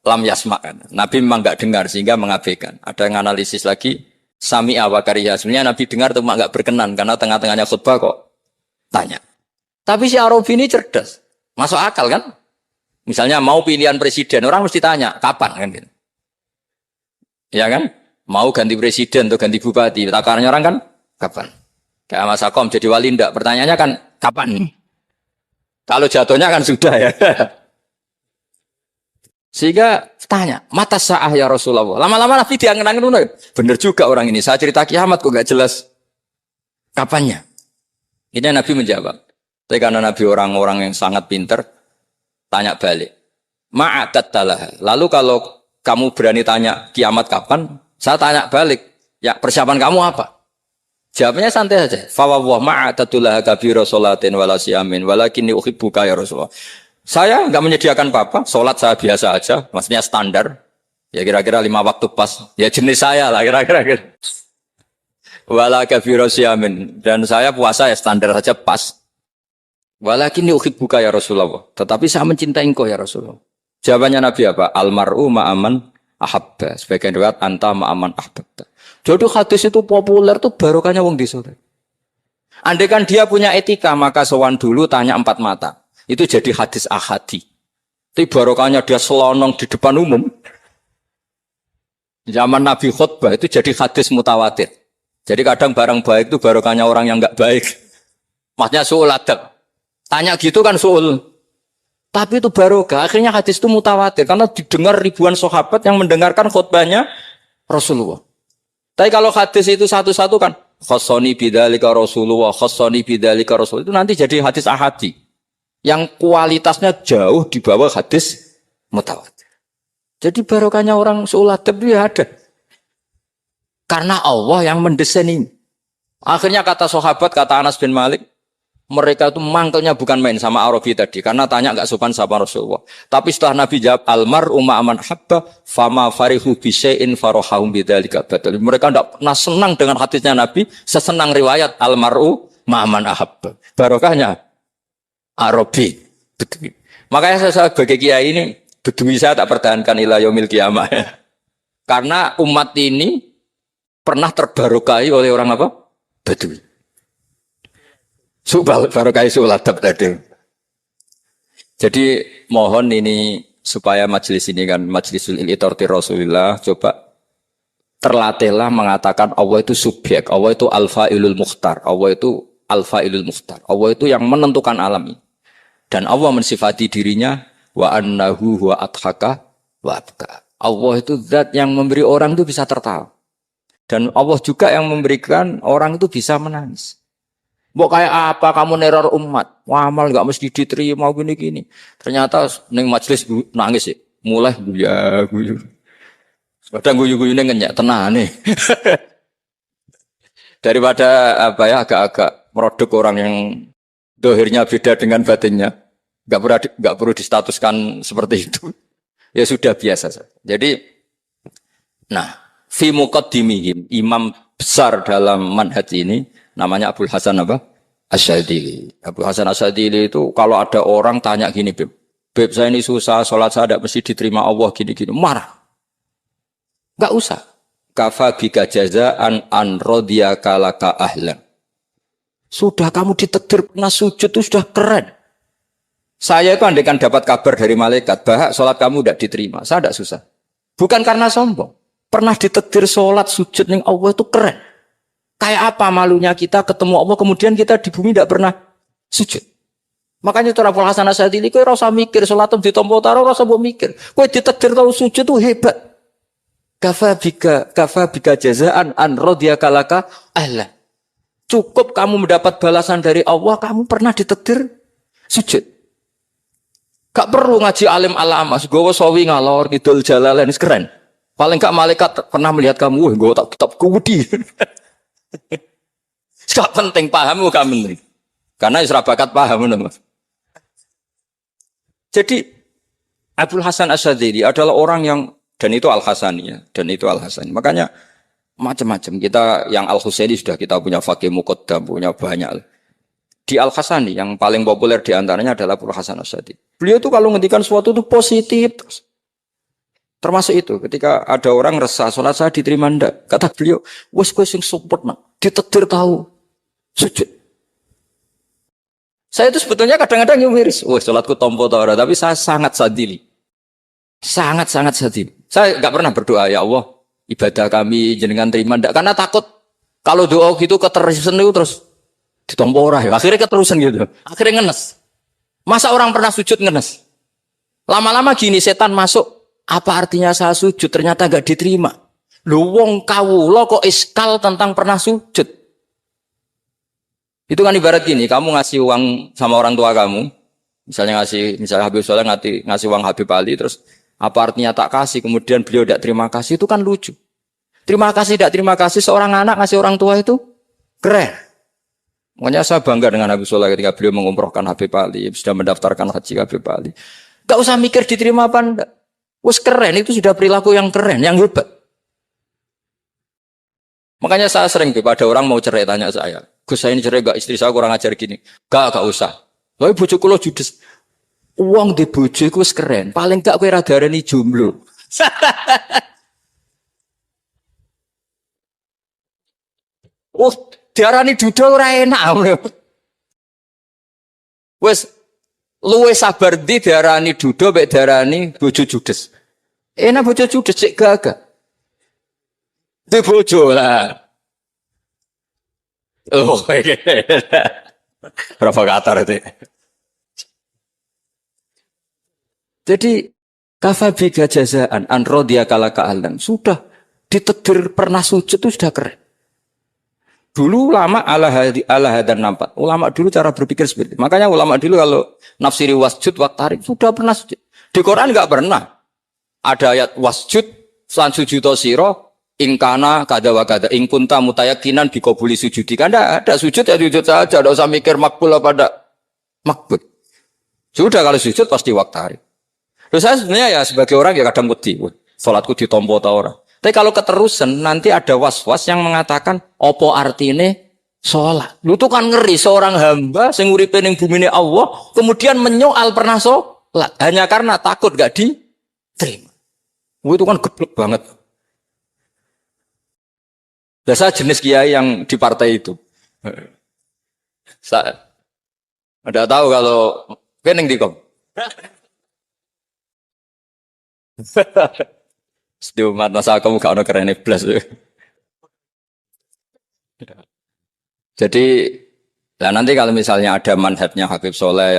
lam yasma kan. Nabi memang gak dengar sehingga mengabaikan. Ada yang analisis lagi sami'a wa kariha. Sebenarnya Nabi dengar itu gak berkenan karena tengah-tengahnya khutbah kok tanya. Tapi si Arabi ini cerdas. Masuk akal kan? Misalnya mau pilihan presiden, orang mesti tanya, kapan kan gitu. Ya kan? Mau ganti presiden atau ganti bupati, takarannya orang kan, kapan? Kayak Mas Akom jadi wali ndak, pertanyaannya kan, kapan? Kalau jatuhnya kan sudah ya. Sehingga tanya, mata sa'ah ya Rasulullah. Lama-lama Nabi diangen-angen, bener juga orang ini, saya cerita kiamat kok gak jelas kapannya. Ini Nabi menjawab. Tapi karena Nabi orang-orang yang sangat pinter, tanya balik. Ma'adat talah. Lalu kalau kamu berani tanya kiamat kapan, saya tanya balik. Ya persiapan kamu apa? Jawabnya santai saja. Fawwah ma'adatullah kabira sholatin wala siyamin walakinni uhibbuka ya Rasulullah. Saya enggak menyediakan apa-apa, sholat saya biasa aja, maksudnya standar. Ya kira-kira 5 waktu pas. Ya jenis saya lah kira-kira. Wala kabira siyamin. Dan saya puasa ya standar saja pas. Walakin uhibbuka ya Rasulullah. Tetapi saya mencintai engkau ya Rasulullah. Jawabannya Nabi apa? Almar'u ma'aman ahabba. Sebagian riwayat anta ma'aman ahbabta. Jadi hadis itu populer tuh barokahnya wong desa. Andai kan dia punya etika, maka sowan dulu tanya 4 mata. Itu jadi hadis ahadi. Tapi barokahnya dia selonong di depan umum. Zaman Nabi khutbah itu jadi hadis mutawatir. Jadi kadang barang baik itu barokahnya orang yang enggak baik. Maksudnya su'ul adab. Tanya gitu kan su'ul. Tapi itu barokah. Akhirnya hadis itu mutawatir. Karena didengar ribuan sahabat yang mendengarkan khutbahnya Rasulullah. Tapi kalau hadis itu satu-satu kan. Khassani bidzalika Rasulullah. Khassani bidzalika Rasulullah. Itu nanti jadi hadis ahadi. Yang kualitasnya jauh di bawah hadis mutawatir. Jadi barokahnya orang su'ul adab itu ya ada. Karena Allah yang mendesain ini. Akhirnya kata sahabat, kata Anas bin Malik, mereka itu mangkelnya bukan main sama Arabi tadi. Karena tanya enggak sopan sama Rasulullah. Tapi setelah Nabi jawab, almar'u ma'aman habba, fama farihu bisyai'in farohahum bidzalika batal. Mereka enggak pernah senang dengan hadisnya Nabi, sesenang riwayat almar'u ma'aman ahabba. Barokahnya Arabi. Bedui. Makanya saya sebagai kiai ini, bedui saya tak pertahankan ila yaumil qiyamah. Karena umat ini pernah terbarokai oleh orang apa? Bedui. Barokai suladab tadi. Jadi mohon ini supaya majelis ini kan majlisul iltorti Rasulullah coba terlatihlah mengatakan Allah itu subjek, Allah itu al-fa'ilul mukhtar, Allah itu al-fa'ilul mukhtar, Allah itu yang menentukan alam ini. Dan Allah mensifati dirinya wa annahu huwa adhaka wa abka. Allah itu zat yang memberi orang itu bisa tertawa. Dan Allah juga yang memberikan orang itu bisa menangis. Mbok kayak apa kamu neror umat? Wah, amal enggak mesti diterima gini-gini. Ternyata ning majelis nangis ya. Mulai guyu. Kadang guyu-guyune ngenyak tenane. Daripada apa ya agak-agak merodok orang yang dohirnya beda dengan batinnya. Enggak perlu distatuskan seperti itu. Ya sudah biasa saja. Jadi fi muqaddimihim, imam besar dalam manhaj ini namanya Abul Hasan apa? Asyadili. Abul Hasan Asyadili itu kalau ada orang tanya gini, Beb saya ini susah, sholat saya tidak mesti diterima Allah gini-gini, marah. Enggak usah. Kafa bika jazaan an radiyaka laka ahlan. Sudah kamu ditakdir pernah sujud itu sudah keren. Saya itu andaikan dapat kabar dari malaikat, bahak sholat kamu tidak diterima, saya tidak susah. Bukan karena sombong. Pernah ditakdir sholat sujud ning Allah itu keren. Kayak apa malunya kita ketemu Allah kemudian kita di bumi tidak pernah sujud. Makanya itu Abul Hasan Asyadili kowe ora usah mikir sholat ditampa utara ora usah mbok mikir. Kowe ditakdir tau sujud itu hebat. Kafa bika jazaan an radiyaka laka ahla. Cukup kamu mendapat balasan dari Allah kamu pernah ditakdir sujud. Gak perlu ngaji alim alama, gowo sawi ngalor ngidul jalalain keren. Paling gak malaikat pernah melihat kamu, gue tak kitab kudi. Gak penting paham, gak penting. Karena isra bakat paham. Jadi Abul Hasan Asyadzili adalah orang yang dan itu Al-Hasani ya, dan itu Al-Hasani. Makanya macam-macam kita yang Al-Husaini sudah kita punya Faqih Muqaddam, punya banyak. Di Al-Hasani yang paling populer di antaranya adalah Abul Hasan Asyadzili. Beliau tuh kalau ngendikan sesuatu itu positif terus. Termasuk itu ketika ada orang resah sholat saya diterima ndak, kata beliau wes kowe sing support nak ditakdir tahu sujud. Saya itu sebetulnya kadang-kadang miris, wes sholatku tompo ta ora, tapi saya sangat sadili, sangat sadili. Saya nggak pernah berdoa ya Allah ibadah kami jenengan terima ndak, karena takut kalau doa gitu keterusan itu terus ditompo ora ya, akhirnya keterusan gitu, akhirnya ngenes. Masa orang pernah sujud ngenes? Lama-lama gini setan masuk. Apa artinya saya sujud ternyata gak diterima? Lu wong kawula kok iskal tentang pernah sujud. Itu kan ibarat gini, kamu ngasih uang sama orang tua kamu, misalnya Habib Soleh ngasih uang Habib Ali, terus apa artinya tak kasih, kemudian beliau tidak terima kasih, itu kan lucu. Terima kasih, tidak terima kasih, seorang anak ngasih orang tua itu keren. Makanya saya bangga dengan Habib Soleh ketika beliau mengumrohkan Habib Ali, sudah mendaftarkan haji Habib Ali. Gak usah mikir diterima apa enggak. Wes keren, itu sudah perilaku yang keren, yang hebat. Makanya saya sering pada orang mau cerai tanya saya, Gus saya ini cerai gak, istri saya kurang ajar gini. Gak usah. Lha bojo kula judes. Uang di bojo iku wis keren. Paling gak kowe ra darani jomblo. Oh, diarani duda ora enak. Wis luwe sabar ndi diarani duda mek diarani bojo judes. Enak bojo judes sik gagah. Di bojo lah. Oh, provokator itu. Jadi kafabiga jazaan an radhiya kalaka alam. Sudah ditedir pernah sujud itu sudah keren. Dulu ulama ala hadan nampak. Ulama dulu cara berpikir seperti itu. Makanya ulama dulu kalau nafsiri wasjud waktarik sudah pernah sujud. Di Quran enggak pernah. Ada ayat wasjud san sujudo siro ingkana kada wa kada ingkunta mutayakinan bikobuli sujudi. Kan ada sujud ya sujud saja. Tidak usah mikir makbul apa tidak makbul. Sudah kalau sujud pasti waktarik. Terus saya sebenarnya ya sebagai orang ya kadang wedi. Salatku ditompo ta ora. Tapi kalau keterusan nanti ada was-was yang mengatakan opo artine sholat. Lu tuh kan ngeri seorang hamba sing uripe ning bumine Allah kemudian menyoal pernah sholat hanya karena takut gak diterima. Itu kan geblek banget. Saya jenis kiai yang di partai itu. Saya ada tahu kalau kening dikom. Setiap umat masa kamu gak ada keren plus. Jadi, nah nanti kalau misalnya ada manhajnya Habib Soleh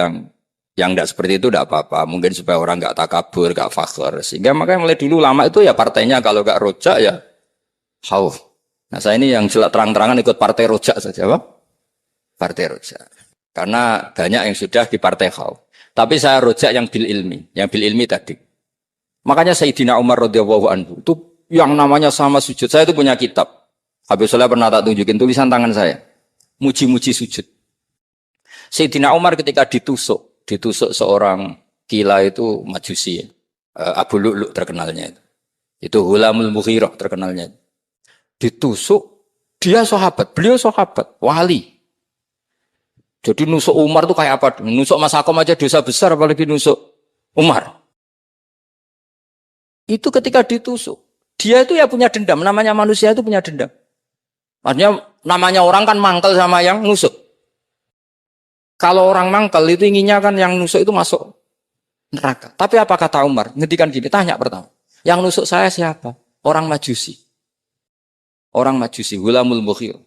yang tidak seperti itu tidak apa-apa. Mungkin supaya orang nggak takabur, nggak fakhr. Sehingga makanya mulai dulu lama itu ya partainya kalau nggak rojak ya khauf. Nah saya ini yang terang-terangan ikut partai rojak saja, Pak. Partai rojak. Karena banyak yang sudah di partai khauf. Tapi saya rojak yang bil ilmi tadi. Makanya Sayyidina Umar radhiyallahu anhu itu yang namanya sama sujud. Saya itu punya kitab. Habib Soleh pernah tak tunjukin tulisan tangan saya. Muji-muji sujud. Sayyidina Umar ketika ditusuk seorang gila itu Majusi. Abu Lu'lu' terkenalnya itu. Itu Hulamul Mughirah terkenalnya. Ditusuk, dia sahabat, beliau sahabat, wali. Jadi nusuk Umar itu kayak apa? Nusuk Mas Akom aja dosa besar apalagi nusuk Umar. Itu ketika ditusuk. Dia itu ya punya dendam. Namanya manusia itu punya dendam. Maksudnya namanya orang kan mangkel sama yang nusuk. Kalau orang mangkel itu inginnya kan yang nusuk itu masuk neraka. Tapi apa kata Umar? Ngendikan gini, tanya pertama. Yang nusuk saya siapa? Orang Majusi. Orang Majusi. Hulamul Mughir.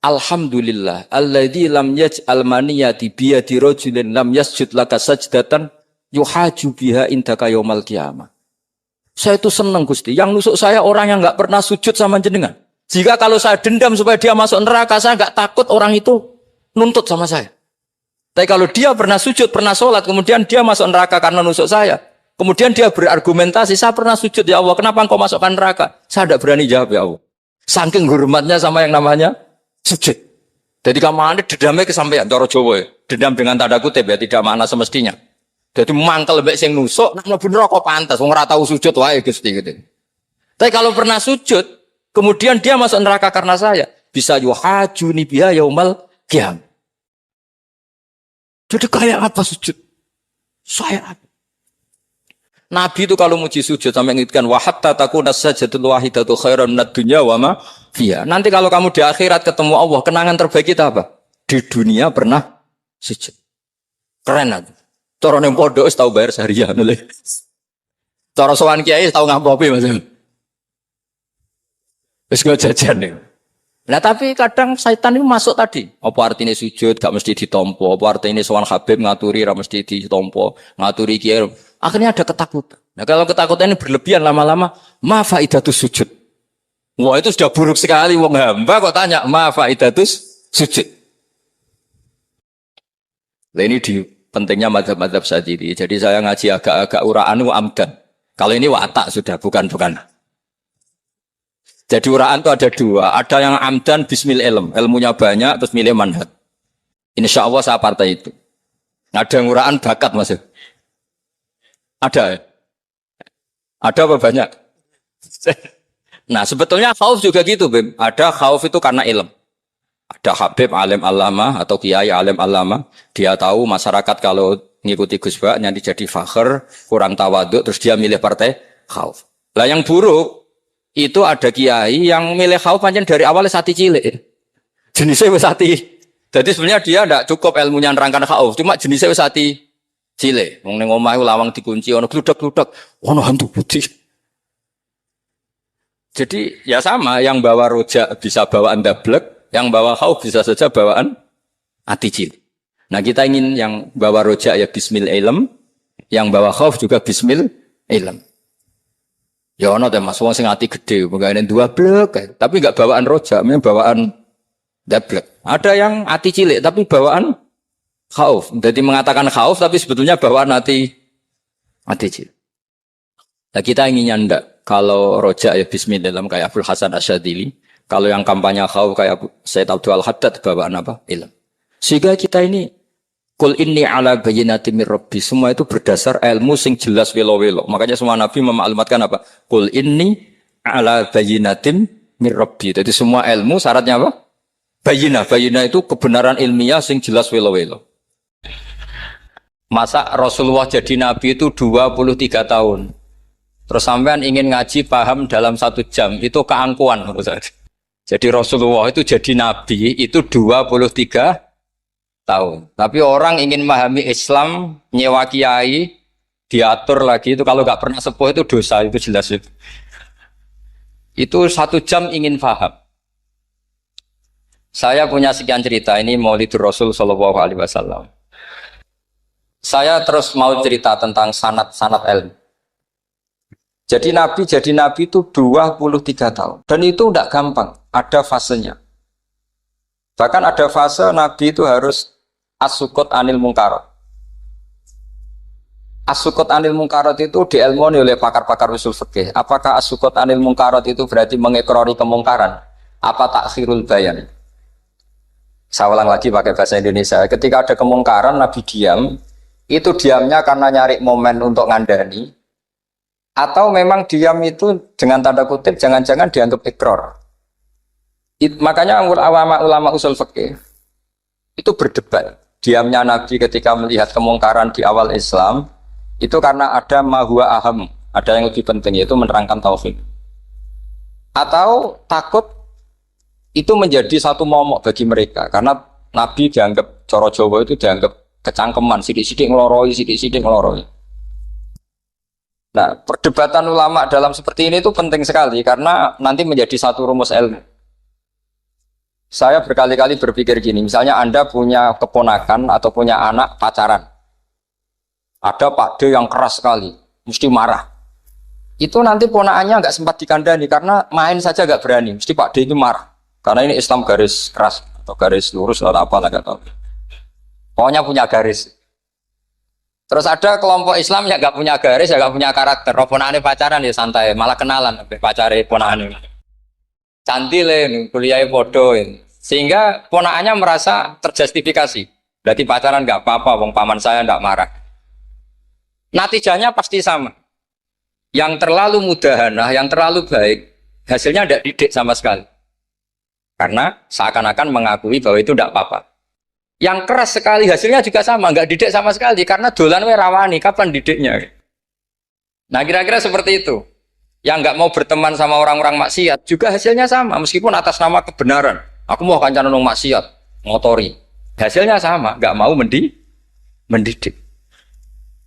Alhamdulillah. Alladzi lam yaj'al maniyati biyadi rajulin lam yasjud laka sajdatan yuhaju biha indaka yaumal qiyamah. Saya itu senang Gusti. Yang nusuk saya orang yang nggak pernah sujud sama jenengan. Jika kalau saya dendam supaya dia masuk neraka, saya nggak takut orang itu nuntut sama saya. Tapi kalau dia pernah sujud, pernah sholat, kemudian dia masuk neraka karena nusuk saya. Kemudian dia berargumentasi, saya pernah sujud ya Allah, kenapa engkau masukkan neraka? Saya tidak berani jawab ya Allah. Saking hormatnya sama yang namanya sujud. Jadi kamu dendamnya kesampaian, cara Jawa ya. Dendam dengan tanda kutip ya, tidak makna semestinya. Jadi mangkel mbek sing nusuk, nak mlebu neraka pantas, wong ora tau sujud wae Gusti gitu. Tapi kalau pernah sujud, kemudian dia masuk neraka karena saya, bisa yuhajuni biha yaumal qiyam. Jadi kayak apa sujud? Saya apa? Nabi itu kalau muji sujud sampai ngingatkan wa hatta takuna sajdatul wahidatu khairan minad dunya wa ma fiha. Nanti kalau kamu di akhirat ketemu Allah, kenangan terbaik kita apa? Di dunia pernah sujud. Keren aja. Cara ning pondok wis tau bayar seharian lho. Cara sowan kiai tau ngampopi Mas. Wis go jajan nih. Nah tapi kadang setan itu masuk tadi. Apa artinya sujud gak mesti ditompo, apa artinya sowan Habib ngaturi ra mesti ditompo, ngaturi kiai. Akhirnya ada ketakutan. Nah kalau ketakutan ini berlebihan lama-lama, ma faidatus sujud. Wah itu sudah buruk sekali wong hamba kok tanya ma faidatus sujud. Nah ini di pentingnya mazhab-mazhab saat ini. Jadi saya ngaji agak-agak uraan amdan. Kalau ini watak sudah, bukan. Jadi uraan itu ada dua. Ada yang amdan bismil ilm. Ilmunya banyak, terus milih manhaj. Insya Allah saya partai itu. Ada yang uraan bakat mas. Ada ya? Ada apa banyak? Nah sebetulnya khauf juga gitu Bim. Ada khauf itu karena ilm. Ada Habib alim alama atau kiai alim alama, dia tahu masyarakat kalau ngikuti Gus Bak nanti jadi fakir, kurang tawaduk, terus dia milih partai khauf. Lah yang buruk itu ada kiai yang milih khauf pancen dari awal sati cilik. Jenisnya wis sati. Jadi sebenarnya dia tidak cukup ilmunya nerangkan khauf, cuma jenisnya wis sati cilik. Wong ning omah lawang dikunci ono gludak-gludak, ono hantu putih. Jadi ya sama, yang bawa rojak bisa bawaan dablek, yang bawa khauf bisa saja bawaan ati cilik. Nah kita ingin yang bawa rojak ya bismil ilm, yang bawa khauf juga bismil ilm. Ya ono teh Mas wong sing ati gede, pegawene dua blek, tapi enggak bawaan rojak, memang bawaan dablek. Ada yang ati cilik tapi bawaan khauf. Jadi mengatakan khauf tapi sebetulnya bawaan ati cilik. Nah kita inginnya ndak. Kalau rojak ya bismillah kayak Abdul Hasan Asyadili. Kalau yang kampanye khauf kayak Sayyid Abdul Haddad bawaan apa? Ilm. Sehingga kita ini Qul inni ala bayyinatin mir rabbi. Semua itu berdasar ilmu sing jelas welo-welo. Makanya semua nabi memaklumatkan apa? Qul inni ala bayyinatin mir rabbi. Jadi semua ilmu syaratnya apa? Bayyinah. Bayyinah itu kebenaran ilmiah sing jelas welo-welo. Masa Rasulullah jadi nabi itu 23 tahun. Terus sampean ingin ngaji paham dalam 1 jam, itu keangkuhan menurut saya. Jadi Rasulullah itu jadi nabi itu 23 tahun. Tapi orang ingin memahami Islam, nyewa kiai, diatur lagi itu kalau nggak pernah sepuh itu dosa, itu jelas itu. Itu 1 jam ingin paham. Saya punya sekian cerita, ini Maulidur Rasul Shallallahu Alaihi Wasallam. Saya terus mau cerita tentang sanad-sanad ilmu. Jadi Nabi itu 23 tahun. Dan itu tidak gampang, ada fasenya. Bahkan ada fase Nabi itu harus as-sukut anil mungkarat. As-sukut anil mungkarat itu diilmoni oleh pakar-pakar usul fikih. Apakah as-sukut anil mungkarat itu berarti mengikrari kemungkaran? Apa takhirul bayan? Saya ulang lagi pakai bahasa Indonesia. Ketika ada kemungkaran, Nabi diam. Itu diamnya karena nyari momen untuk ngandani. Atau memang diam itu dengan tanda kutip jangan-jangan dianggap ikrar. Makanya ulama usul fikih itu berdebat. Diamnya Nabi ketika melihat kemungkaran di awal Islam itu karena ada mahwa aham, ada yang lebih penting yaitu menerangkan tauhid. Atau takut itu menjadi satu momok bagi mereka karena Nabi dianggap coro Jawa itu dianggap kecangkeman, sidik-sidik ngeloroi, sidik-sidik ngeloroi. Nah, perdebatan ulama dalam seperti ini itu penting sekali karena nanti menjadi satu rumus ilmu. Saya berkali-kali berpikir gini, misalnya Anda punya keponakan atau punya anak pacaran. Ada Pak D yang keras sekali, mesti marah. Itu nanti ponakannya nggak sempat dikandani karena main saja nggak berani, mesti Pak D itu marah. Karena ini Islam garis keras atau garis lurus atau apa nggak tahu. Pokoknya punya garis. Terus ada kelompok Islam yang nggak punya garis, ya nggak punya karakter. Ponakane pacaran ya santai, malah kenalan pacare ponakane. Cantik kuliah podo, sehingga ponakannya merasa terjustifikasi. Berarti pacaran nggak apa-apa, wong paman saya nggak marah. Natijahnya pasti sama. Yang terlalu mudahanah, yang terlalu baik, hasilnya tidak didik sama sekali. Karena seakan-akan mengakui bahwa itu tidak apa-apa. Yang keras sekali hasilnya juga sama, nggak didik sama sekali karena dolan we rawani, kapan didiknya? Nah kira-kira seperti itu. Yang nggak mau berteman sama orang-orang maksiat juga hasilnya sama, meskipun atas nama kebenaran. Aku mau kancanan orang maksiat, ngotori. Hasilnya sama, nggak mau mendidik.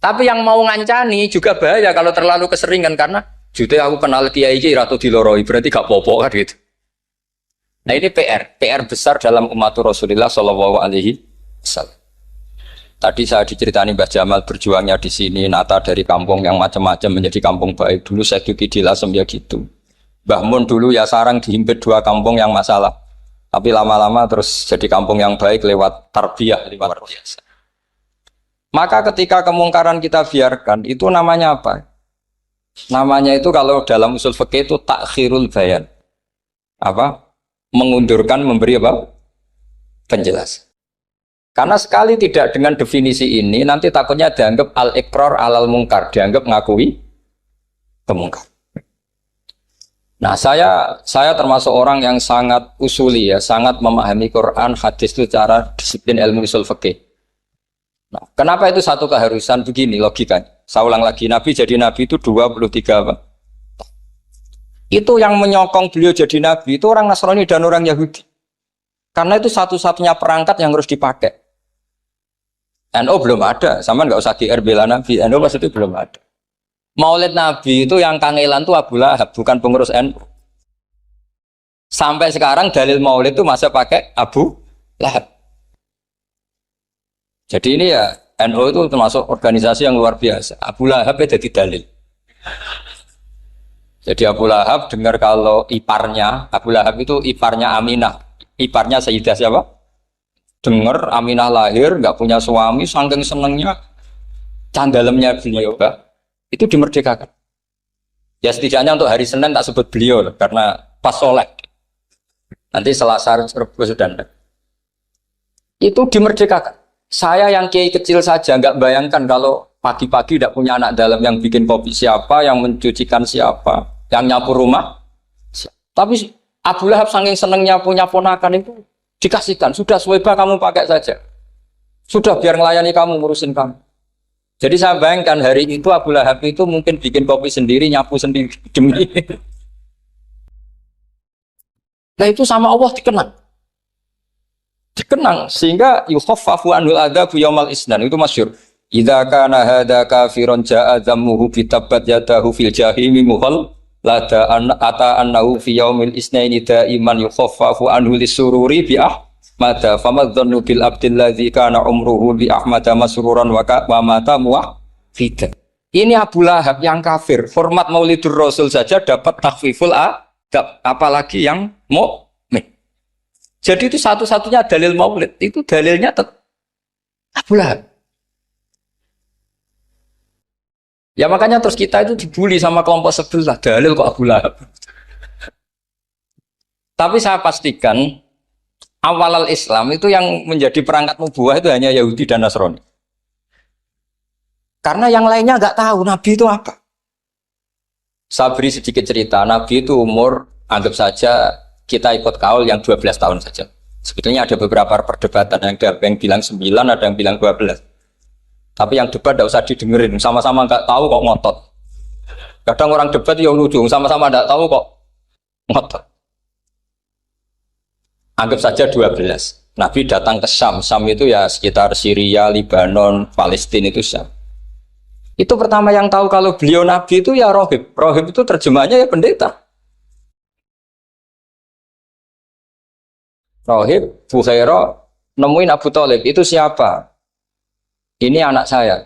Tapi yang mau ngancani juga bahaya kalau terlalu keseringan karena jute aku kenal kiai iki ratu diloroi, berarti gak popo kan gitu. Nah ini PR besar dalam umat Rasulullah Shallallahu Alaihi Wasallam. Tadi saya diceritani Mbah Jamal berjuangnya di sini, nata dari kampung yang macam-macam menjadi kampung baik. Dulu saya Duki di Lasem ya gitu. Mbah Mun dulu ya sarang dihimpit 2 kampung yang masalah. Tapi lama-lama terus jadi kampung yang baik lewat tarbiyah, lewat biasa. Maka ketika kemungkaran kita biarkan, itu namanya apa? Namanya itu kalau dalam usul fikih itu takhirul bayan. Apa? Mengundurkan, memberi apa? Penjelasan. Karena sekali tidak dengan definisi ini, nanti takutnya dianggap al-iqrar alal mungkar, dianggap ngakui kemungkar. Nah, saya termasuk orang yang sangat usuli ya, sangat memahami Quran, hadis itu secara disiplin ilmu usul fikih. Nah, kenapa itu satu keharusan begini logikanya? Saya ulang lagi, Nabi jadi Nabi itu 23 apa? Itu yang menyokong beliau jadi Nabi itu orang Nasrani dan orang Yahudi. Karena itu satu-satunya perangkat yang harus dipakai. NU belum ada, sama nggak usah GR bela Nabi. NU pas itu belum ada. Maulid Nabi itu yang kangelan itu Abu Lahab, bukan pengurus NU. Sampai sekarang dalil Maulid itu masih pakai Abu Lahab. Jadi ini ya NU itu termasuk organisasi yang luar biasa. Abu Lahab itu jadi dalil. Jadi Abu Lahab dengar kalau iparnya, Abu Lahab itu iparnya Aminah, iparnya Sayyidah siapa? Dengar Aminah lahir, nggak punya suami, saking senengnya, candalemnya beliau, itu dimerdekakan. Ya setidaknya untuk hari Senin tak sebut beliau, karena pas soleh. Nanti Selasa Rabu sudah ada. Itu dimerdekakan. Saya yang kiai kecil saja nggak bayangkan kalau pagi-pagi tidak punya anak dalam yang bikin kopi siapa, yang mencucikan siapa, yang nyapu rumah. Tapi Abu Lahab saking senengnya punya ponakan itu dikasihkan. Sudah Suwaiba kamu pakai saja. Sudah biar ngelayani kamu, ngurusin kamu. Jadi saya bayangkan hari itu Abu Lahab itu mungkin bikin kopi sendiri, nyapu sendiri demi. Nah itu sama Allah dikenang. Dikenang sehingga yukhaffafu anhul adzabu yaumal isnan itu masyhur. Idza kana hadza kafiron ja'a dhammuhu bi tabbat yadahu fil jahimi muhal lada ata annahu fi yaumil isnaini daiman yukhaffafu anhu lisururi bi ahmada famadzannu bil abdil ladzi kana umruhu bi ahmada masruran wa mata muwahhidan. Ini Abu Lahab yang kafir, format Maulidur Rasul saja dapat takhfiful adab, apalagi yang mukmin. Jadi itu satu-satunya dalil Maulid, itu dalilnya Abu Lahab. Ya makanya terus kita itu dibully sama kelompok sebelah, dalil kok Abu Lahab. Tapi saya pastikan awal Islam itu yang menjadi perangkat nubuwah itu hanya Yahudi dan Nasrani. Karena yang lainnya nggak tahu Nabi itu apa. Saya beri sedikit cerita, Nabi itu umur anggap saja kita ikut kaul yang 12 tahun saja. Sebetulnya ada beberapa perdebatan, ada yang bilang 9, ada yang bilang 12. Tapi yang debat tidak usah didengerin, sama-sama nggak tahu kok ngotot. Kadang orang debat yang lucu, sama-sama nggak tahu kok ngotot. Anggap saja 12. Nabi datang ke Syam. Syam itu ya sekitar Syria, Lebanon, Palestina itu Syam. Itu pertama yang tahu kalau beliau Nabi itu ya rohib. Rohib itu terjemahnya ya pendeta. Rohib, Bukhaira, nemuin Abu Thalib, itu siapa? Ini anak saya.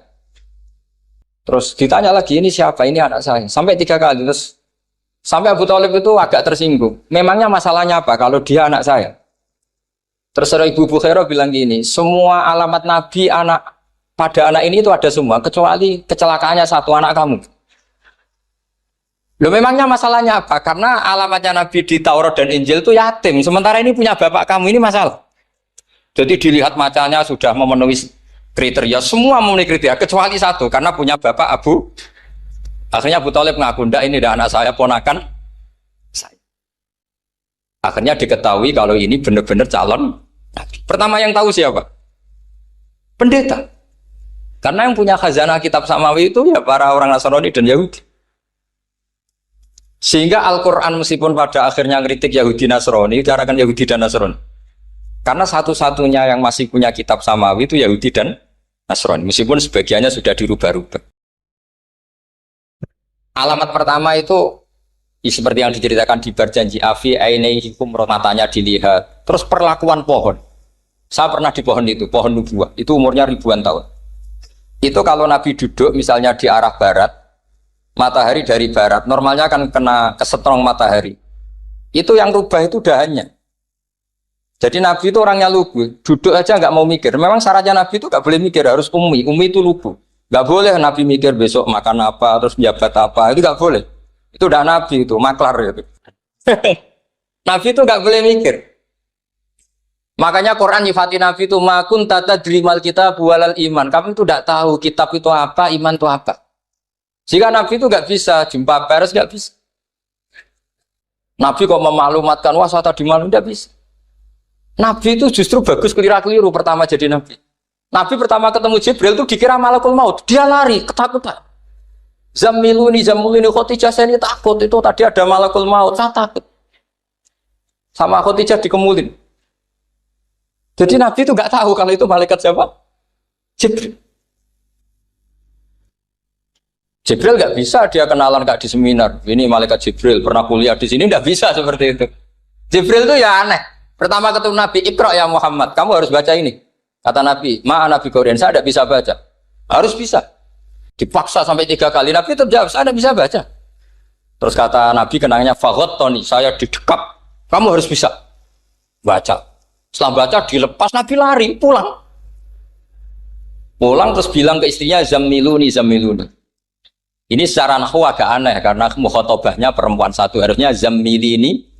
Terus ditanya lagi, ini siapa? Ini anak saya. Sampai 3 kali. Terus sampai Abu Thalib itu agak tersinggung. Memangnya masalahnya apa kalau dia anak saya? Terus Ibu Bukhaira bilang gini, semua alamat Nabi pada anak ini itu ada semua, kecuali kecelakaannya satu, anak kamu. Loh memangnya masalahnya apa? Karena alamatnya Nabi di Taurat dan Injil itu yatim. Sementara ini punya bapak kamu, ini masalah. Jadi dilihat macanya sudah memenuhi kriteria. Semua memenuhi kriteria, kecuali satu. Karena punya bapak Abu. Akhirnya Abu Thalib ngaku, ndak ini dah anak saya, ponakan saya. Akhirnya diketahui kalau ini benar-benar calon Nabi. Pertama yang tahu siapa? Pendeta. Karena yang punya khazanah kitab Samawi itu ya para orang Nasrani dan Yahudi. Sehingga Al-Quran meskipun pada akhirnya ngeritik Yahudi Nasrani, carakan Yahudi dan Nasrani. Karena satu-satunya yang masih punya kitab Samawi itu Yahudi dan Nasrani. Meskipun sebagiannya sudah dirubah-rubah. Alamat pertama itu seperti yang diceritakan di Berjanji Afi, Ainaihikum, matanya dilihat. Terus perlakuan pohon. Saya pernah di pohon itu, pohon nubuah. Itu umurnya ribuan tahun. Itu kalau Nabi duduk misalnya di arah barat, matahari dari barat, normalnya akan kena kesetrong matahari. Itu yang rubah itu dahannya. Jadi Nabi itu orangnya lugu, duduk aja nggak mau mikir. Memang syaratnya Nabi itu nggak boleh mikir, harus ummi. Ummi itu lugu. Nggak boleh Nabi mikir besok makan apa, terus menjabat apa, itu nggak boleh. Itu udah Nabi itu, maklar itu. Nabi itu nggak boleh mikir. Makanya Quran nyifati Nabi itu makun tata dirimal kita bualal iman. Kamu itu tidak tahu kitab itu apa, iman itu apa. Jika Nabi itu nggak bisa jumpa pers, nggak bisa. Nabi kok memaklumatkan wasata di malam, tidak bisa. Nabi itu justru bagus keliru pertama jadi Nabi. Nabi pertama ketemu Jibril itu dikira malakul maut, dia lari ketakutan. Zamiluni Khotijah, saya ini takut, itu tadi ada malakul maut, saya takut. Sama Khotijah dikemulin. Jadi Nabi itu nggak tahu kalau itu malaikat siapa? Jibril. Jibril nggak bisa dia kenalan kayak di seminar. Ini malaikat Jibril pernah kuliah di sini, nggak bisa seperti itu. Jibril itu ya aneh. Pertama ketemu Nabi, Iqra ya Muhammad, kamu harus baca ini. Kata Nabi, Nabi Korean, saya tidak bisa baca. Harus bisa. Dipaksa sampai 3 kali. Nabi tetap jawab, saya tidak bisa baca. Terus kata Nabi kenangnya, Tony, saya didekap. Kamu harus bisa baca. Setelah baca dilepas, Nabi lari pulang. Pulang terus bilang ke istrinya, Zamiluni. Ini secara nahwu agak aneh karena mukhotobahnya perempuan satu, harusnya Zamilini.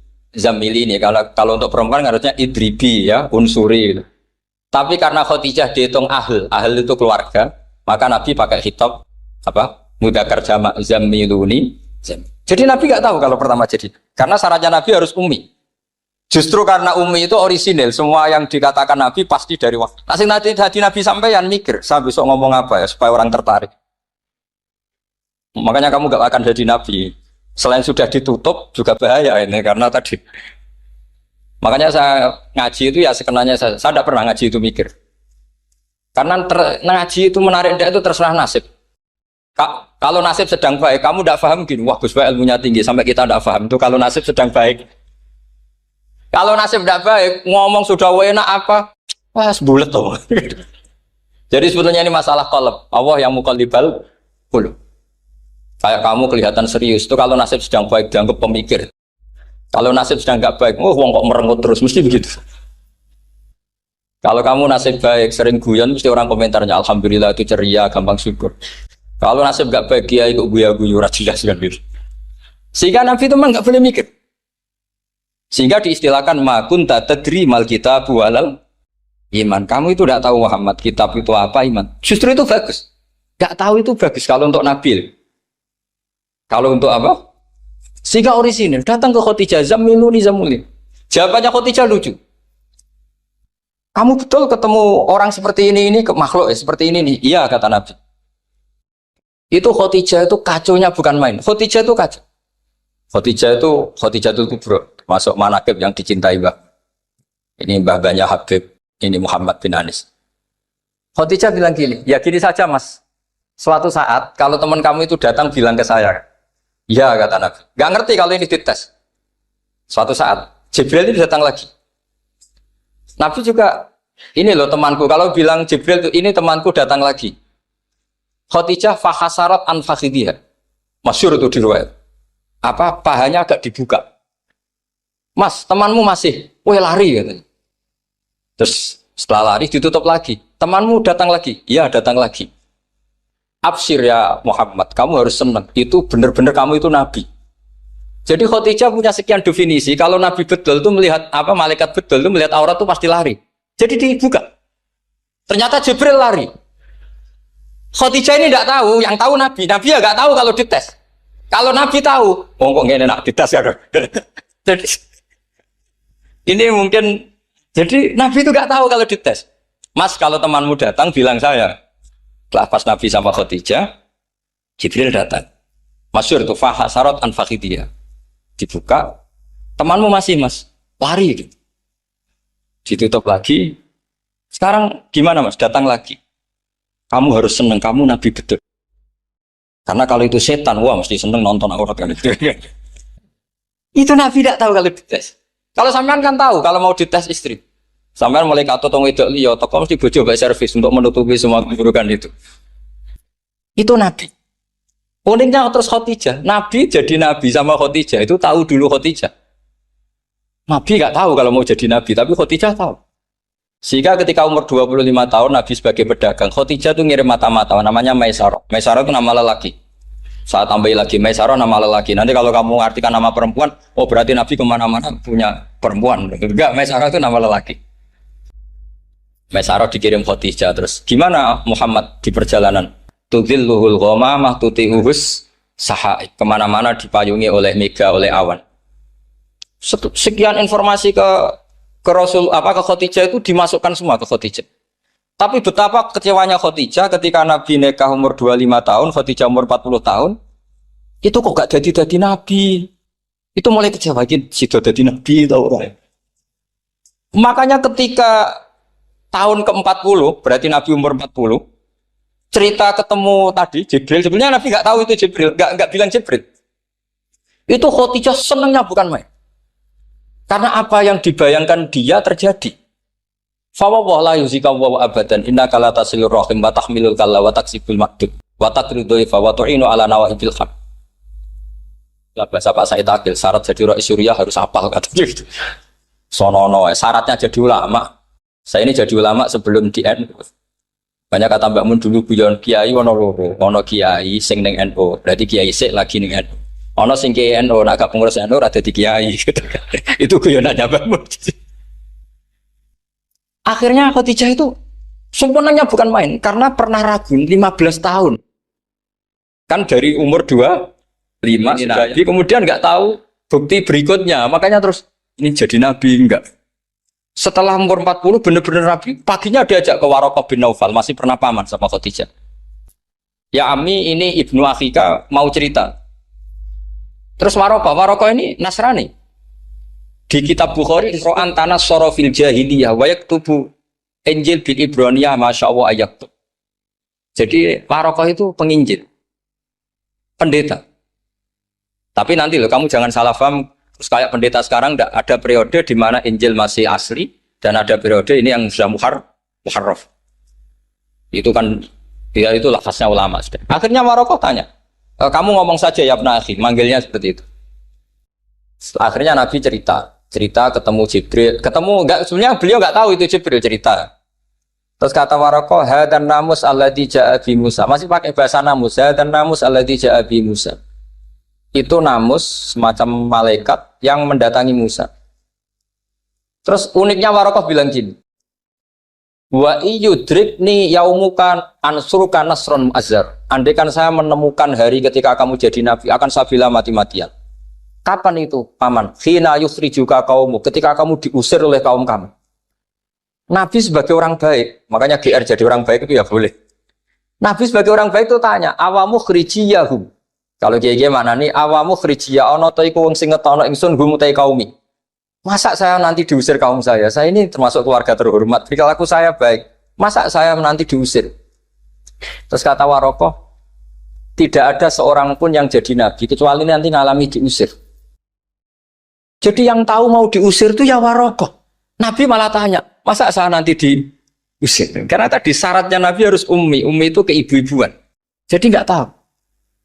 Kalau untuk perempuan harusnya idribi ya, unsuri gitu. Tapi karena Khadijah dihitung ahl itu keluarga, maka Nabi pakai khitab mudzakkar jamak Zamiluni. Jadi Nabi nggak tahu kalau pertama jadi, karena syaratnya Nabi harus ummi. Justru karena ummi itu orisinil, semua yang dikatakan Nabi pasti dari wahyu. Nanti Nabi sampeyan mikir, saya besok ngomong apa ya supaya orang tertarik. Makanya kamu gak akan jadi nabi. Selain sudah ditutup juga bahaya ini karena tadi. Makanya saya ngaji itu ya sekenanya saya tidak pernah ngaji itu mikir. Karena ngaji itu menarik itu terserah nasib. Kalau nasib sedang baik, kamu tidak paham gini, wah Gus Baik ilmunya tinggi sampai kita tidak paham itu kalau nasib sedang baik. Kalau nasib tidak baik, ngomong sudah enak apa? Wah, sebulet tuh. Jadi sebetulnya ini masalah qalb. Allah yang muqallibal qulub. Kayak kamu kelihatan serius itu kalau nasib sedang baik dianggap pemikir. Kalau nasib sedang nggak baik, wong kok merengut terus, mesti begitu. Kalau kamu nasib baik, sering guyon, mesti orang komentarnya alhamdulillah itu ceria, gampang syukur. Kalau nasib nggak baik, dia ikut guya-guyu, jelas kan gitu. Sehingga Nabi itu memang nggak boleh mikir. Sehingga diistilahkan ma kunta tadri mal kitabu walal iman. Kamu itu tidak tahu Muhammad kitab itu apa iman. Justru itu bagus. Nggak tahu itu bagus kalau untuk Nabi. Kalau untuk apa? Sehingga orisinil datang ke Khadijah, Zamiluni. Jawabannya Khadijah lucu. Kamu betul ketemu orang seperti ini ke makhluk seperti ini nih. Iya kata Nabi. Itu Khadijah itu kacaunya bukan main. Khadijah itu kacau. Khadijah itu kubro, masuk manaqib yang dicintai Mbah. Ini mbah-mbahnya Habib, ini Muhammad bin Anis. Khadijah bilang gini, ya gini saja Mas. Suatu saat kalau teman kamu itu datang bilang ke saya. Iya kata Nabi. Gak ngerti kalau ini dites. Suatu saat Jibril itu datang lagi. Nabi juga ini loh temanku. Kalau bilang Jibril ini temanku datang lagi. Khadijah fahasarat an fakhidiyah. Masyhur itu di riwayat. Pahanya agak dibuka. Mas temanmu masih, lari katanya. Terus setelah lari ditutup lagi. Temanmu datang lagi. Iya datang lagi. Absyir ya Muhammad, kamu harus senang. Itu benar-benar kamu itu Nabi. Jadi Khadijah punya sekian definisi. Kalau Nabi betul itu melihat malaikat betul itu melihat aurat itu pasti lari. Jadi dibuka. Ternyata Jibril lari. Khadijah ini tidak tahu, yang tahu Nabi. Nabi ya nggak tahu kalau dites. Kalau Nabi tahu, kok nggak enak dites ya. Jadi ini mungkin. Jadi Nabi itu nggak tahu kalau dites. Mas kalau temanmu datang bilang saya. Pas Nabi sama Khadijah, Jibril datang. Masyhur itu fahasarat an fakhidiyah. Dibuka, temanmu masih Mas, lari gitu. Ditutup lagi. Sekarang gimana Mas? Datang lagi. Kamu harus seneng, kamu Nabi betul. Karena kalau itu setan, wah mesti seneng nonton aurat kan itu. Itu Nabi tidak tahu kalau dites. Kalau sampean kan tahu kalau mau dites istri. Sampai mulai kata tong wedok liya toko mesti bojo bae servis untuk menutupi semua keburukan itu. Itu Nabi. Uniknya terus Khadijah, Nabi jadi Nabi sama Khadijah itu tahu dulu Khadijah. Nabi nggak tahu kalau mau jadi Nabi, tapi Khadijah tahu. Sehingga ketika umur 25 tahun Nabi sebagai pedagang, Khadijah itu ngirim mata-mata namanya Maisarah. Maisarah itu nama lelaki. Saya tambahin lagi Maisarah nama lelaki. Nanti kalau kamu artikan nama perempuan, oh berarti Nabi kemana-mana punya perempuan. Enggak, Maisarah itu nama lelaki. Maisarah dikirim Khadijah terus. Gimana Muhammad di perjalanan? Tudhilluhul ghamamah tuti'uhus sahaik. Kemana-mana dipayungi oleh mega, oleh awan. Sekian informasi ke Rasul ke Khadijah itu dimasukkan semua ke Khadijah. Tapi betapa kecewanya Khadijah ketika Nabi nikah umur 25 tahun, Khadijah umur 40 tahun, itu kok gak jadi Nabi. Itu mulai kecewa, sido jadi Nabi tau orang. Makanya ketika tahun ke-40, berarti Nabi umur 40, cerita ketemu tadi Jibril, sebenarnya Nabi nggak tahu itu Jibril, nggak bilang Jibril. Itu Khadijah senangnya bukan main. Karena apa yang dibayangkan dia terjadi. Fa wa la yuzika wa abadan innaka la tasilur rahim wa tahmilul kalla wa taksibul maqdud wa taqridu fa wa tu'inu ala nawaibil haq. Lah bahasa Pak Said Akil, syarat jadi rais Suriah harus hafal katanya gitu. Sonono, syaratnya jadi ulama. Saya ini jadi ulama sebelum di NU. Banyak kata Mbak Mun dulu buyon kiai ono loro, ono kiai sing ning NU, berarti kiai sik lagi ning NU. Ono sing kiai NU nak gak pengurus NU ora dadi kiai gitu. Itu guyonannya Mbak Mun. Akhirnya Khadijah itu sempurnanya bukan main karena pernah ragu 15 tahun. Kan dari umur 25 Nabi, kemudian nggak tahu bukti berikutnya, makanya terus ini jadi Nabi enggak. Setelah umur 40 benar-benar Nabi, paginya diajak ke Waraqah bin Naufal, masih pernah paman sama Khadijah. Ya Ami, ini Ibnu Akhika mau cerita. Terus Waraqah ini Nasrani. Di kitab Bukhari, Ro'an tanah sorofil jahiliyah, wayak tubuh Injil bil Ibraniyah, Masya Allah ayat. Jadi Waraqah itu penginjil, pendeta. Tapi nanti loh, kamu jangan salah paham. Terus kayak pendeta sekarang ada periode di mana Injil masih asli dan ada periode ini yang sudah muharraf. Itu kan ya itulah khasnya ulama. Akhirnya Waraqah tanya, kamu ngomong saja ya Ibnu Akhi, manggilnya seperti itu. Akhirnya Nabi cerita ketemu Jibril, enggak, sebenarnya beliau enggak tahu itu Jibril cerita. Terus kata Waraqah, hadan namus alladzi ja'a bi Musa. Masih pakai bahasa namus, hadan namus alladzi ja'a bi Musa. Itu namus semacam malaikat yang mendatangi Musa. Terus uniknya Waraqah bilang gini, wa iyudrikni yaumukan ansuruka nasron mu'azzar. Andaikan saya menemukan hari ketika kamu jadi nabi, akan saya bilang mati-matian. Kapan itu, paman? Khina yukhrijuka kaumu, ketika kamu diusir oleh kaum kamu. Nabi sebagai orang baik, makanya GR jadi orang baik itu ya boleh. Nabi sebagai orang baik itu tanya, awamu khrijiyahum. Kalau kiai mana nih, awamu khrijiyah ono ta iku wong sing ngetono ingsun hum utai kaumi. Masa saya nanti diusir kaum saya? Saya ini termasuk keluarga terhormat. Perilaku saya baik. Masa saya nanti diusir? Terus kata Waraqah, tidak ada seorang pun yang jadi nabi kecuali nanti ngalami diusir. Jadi yang tahu mau diusir itu ya Waraqah. Nabi malah tanya, masa saya nanti diusir? Karena tadi syaratnya Nabi harus ummi. Ummi itu keibu-ibuan. Jadi nggak tahu.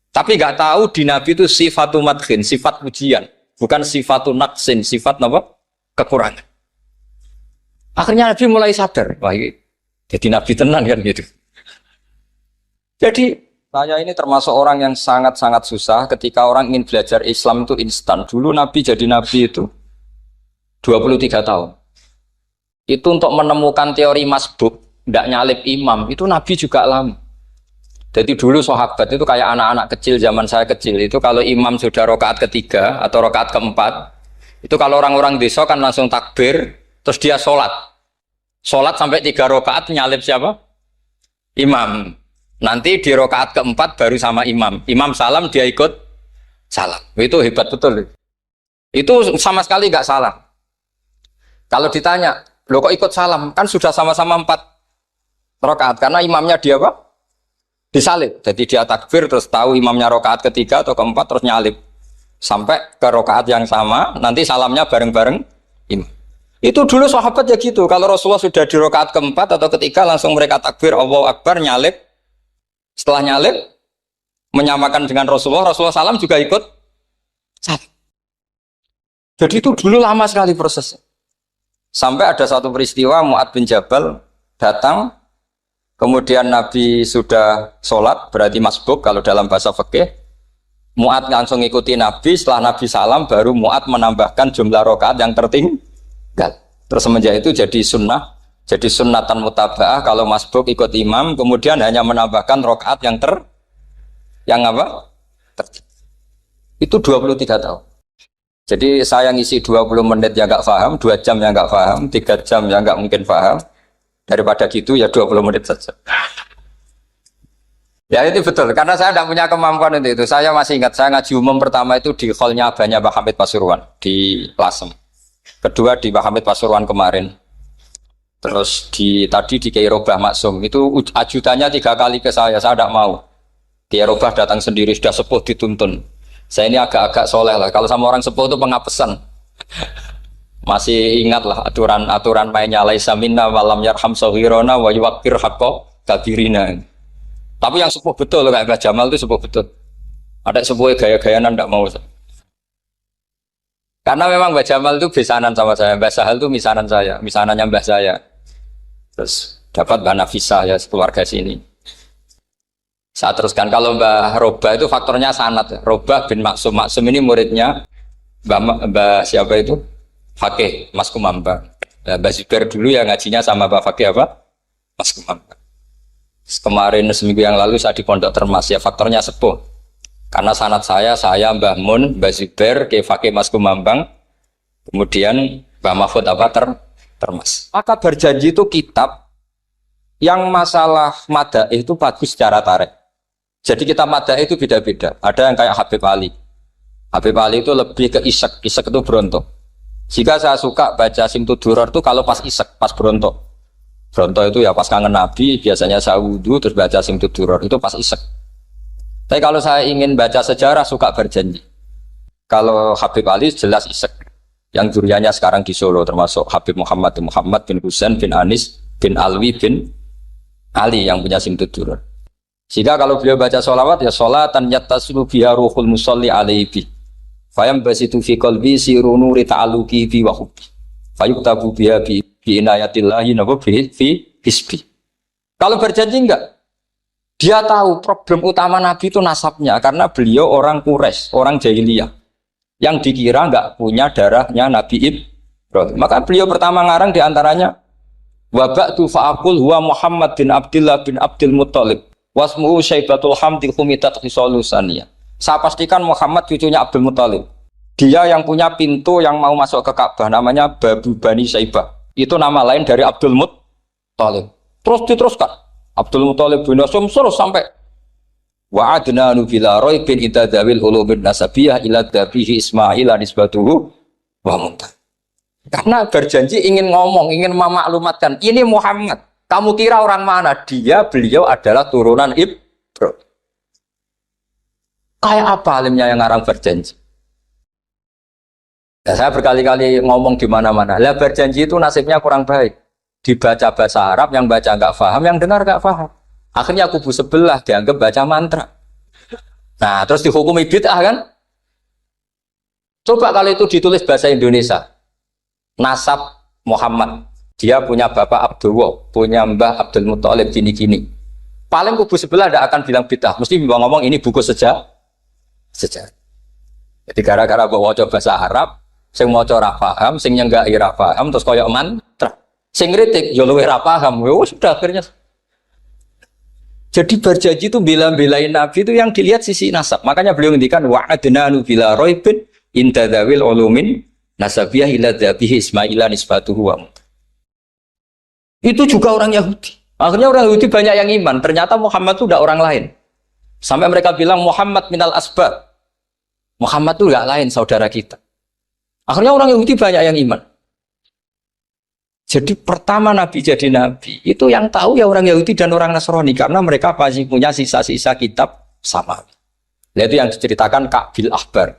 Tapi nggak tahu di Nabi itu sifatu madkhin, sifat pujian. Bukan sifatu naqsin, sifat apa? Kekurangan. Akhirnya Nabi mulai sadar. Wah, jadi Nabi tenan kan gitu. Jadi saya ini termasuk orang yang sangat-sangat susah ketika orang ingin belajar Islam itu instan. Dulu Nabi jadi Nabi itu 23 tahun. Itu untuk menemukan teori masbuk, tidak nyalip imam, itu Nabi juga lama. Jadi dulu sahabat itu kayak anak-anak kecil zaman saya kecil. Itu kalau imam sudah rakaat ketiga atau rakaat keempat, itu kalau orang-orang desa kan langsung takbir, terus dia sholat. Sholat sampai 3 rakaat nyalip siapa? Imam. Nanti di rakaat keempat baru sama imam. Imam salam dia ikut salam. Itu hebat betul. Itu sama sekali nggak salah. Kalau ditanya, lo kok ikut salam? Kan sudah sama-sama 4 rakaat karena imamnya dia apa? Disalib. Jadi dia takbir terus tahu imamnya rakaat ketiga atau keempat terus nyalip sampai ke rakaat yang sama. Nanti salamnya bareng-bareng imam. Itu dulu sahabat ya gitu. Kalau Rasulullah sudah di rakaat keempat atau ketiga langsung mereka takbir Allahu Akbar nyalip. Setelah nyalip, menyamakan dengan Rasulullah, Rasulullah salam juga ikut salam. Jadi itu dulu lama sekali prosesnya. Sampai ada satu peristiwa, Mu'ad bin Jabal datang, kemudian Nabi sudah sholat, berarti masbuk kalau dalam bahasa fikih. Mu'ad langsung ikuti Nabi, setelah Nabi salam, baru Mu'ad menambahkan jumlah rakaat yang tertinggal. Terus semenjak itu jadi sunnah. Jadi sunnatan mutaba'ah kalau masbuk ikut imam, kemudian hanya menambahkan rakaat yang apa? Itu 23 tahun. Jadi saya ngisi 20 menit yang nggak paham, 2 jam yang nggak paham, 3 jam yang nggak mungkin paham. Daripada gitu ya 20 menit saja. Ya itu betul, karena saya tidak punya kemampuan untuk itu. Saya masih ingat, saya ngaji umum pertama itu di hallnya abahnya Pak Hamid Pasuruan, di Lasem. Kedua di Pak Hamid Pasuruan kemarin. Terus tadi di Kiai Robah Maksum, itu ajudannya 3 kali ke saya tidak mau. Kiai Robah datang sendiri, sudah sepuh dituntun. Saya ini agak-agak soleh lah, kalau sama orang sepuh itu pengapesan. Masih ingat lah aturan mainnya laisa minna walam yarham saghirana wa yuwaqqir haqqa kabirina. Tapi yang sepuh betul kayak Mbah Jamal itu sepuh betul. Ada sepuh gaya-gayanan tidak mau. Karena memang Mbah Jamal itu besanan sama saya, Mbah Sahal itu misanan saya, misanannya Mbah saya. Terus dapat Mbah Nafisah ya keluarga sini. Saya teruskan kalau Mbah Robah itu faktornya sanad. Robah bin Maksum, Maksum ini muridnya Mbah siapa itu? Fakih Mas Kumambang. Mbah Zubair dulu yang ngajinya sama Mbah Fakih apa? Mas Kumambang. Kemarin seminggu yang lalu saya di Pondok Termas ya faktornya sepuh. Karena sanad saya Mbah Mun, Mbah Zubair, Kiai Fakih Mas Kumambang, kemudian Mbah Mahfud apa Termas. Maka berjanji itu kitab yang masalah madaih itu bagus secara tarik. Jadi kita madaih itu beda-beda. Ada yang kayak Habib Ali. Habib Ali itu lebih ke isek itu berontok. Jika saya suka baca Simtud Duror itu kalau pas isek, pas berontok. Bronto itu ya pas kangen Nabi, biasanya saya wudhu terus baca Simtud Duror itu pas isek. Tapi kalau saya ingin baca sejarah suka berjanji. Kalau Habib Ali jelas isek. Yang duriannya sekarang di Solo termasuk Habib Muhammad bin Husain bin Anis bin Alwi bin Ali yang punya Simtud Duror. Sehingga kalau beliau baca sholawat ya sholatan yattasilu biha ruhul musalli alaihi. Fayam basitu fi qalbi siru nuri ta'aluki bi wa hubbi. Fayuktabu biha bi inayatillahi nabu fi hisbi. Kalau berjanji enggak, dia tahu problem utama Nabi itu nasabnya karena beliau orang Quraisy, orang jahiliyah yang dikira enggak punya darahnya Nabi Ibrahim. Maka beliau pertama ngarang diantaranya wa ba'du fa'aqul huwa Muhammad bin Abdullah bin Abdul Muttalib wasmuhu Syaibatul Hamdi khumitat khisalusaniyah. Saya pastikan Muhammad cucunya Abdul Muttalib. Dia yang punya pintu yang mau masuk ke Ka'bah namanya Babu Bani Syaibah. Itu nama lain dari Abdul Muttalib. Terus diteruskan. Abdul Muttalib bin Hasyim terus sampai wa adnanu bila raibin idadzawil ulubin nasabiyah ila dabihi Ismail nisbatuhu wa muntah. Karena berjanji ingin ngomong, ingin memaklumatkan ini Muhammad. Kamu kira orang mana? Beliau adalah turunan Ibrahim. Kayak apa alimnya yang ngarang berjanji? Ya, saya berkali-kali ngomong di mana-mana. Lah berjanji itu nasibnya kurang baik. Dibaca bahasa Arab, yang baca nggak paham, yang dengar nggak paham. Akhirnya kubu sebelah dianggap baca mantra. Nah, terus dihukumi bid'ah kan? Coba kalau itu ditulis bahasa Indonesia. Nasab Muhammad. Dia punya bapak Abdullah, punya mbah Abdul Muttalib gini-gini. Paling kubu sebelah tidak akan bilang bid'ah. Mesti ngomong ini buku sejarah. Jadi gara-gara bawa coba bahasa Arab, sing maca ora paham, sing nyenggaki ora paham, terus koyo mantra. Sing kritik yo luwih ora paham. Sudah akhirnya. Jadi berjanji itu bela-belain Nabi itu yang dilihat sisi nasab. Makanya beliau ngendikan wa adnanu bila raibin intadawil ulumin nasabiyah ila dzabihi Ismaila nisbatuhu wa. Itu juga orang Yahudi. Akhirnya orang Yahudi banyak yang iman. Ternyata Muhammad itu tidak orang lain. Sampai mereka bilang Muhammad minal asbab. Muhammad itu enggak lain saudara kita. Akhirnya orang Yahudi banyak yang iman. Jadi pertama Nabi jadi Nabi itu yang tahu ya orang Yahudi dan orang Nasrani karena mereka masih punya sisa-sisa kitab sama. Itu yang diceritakan Ka'bil Ahbar.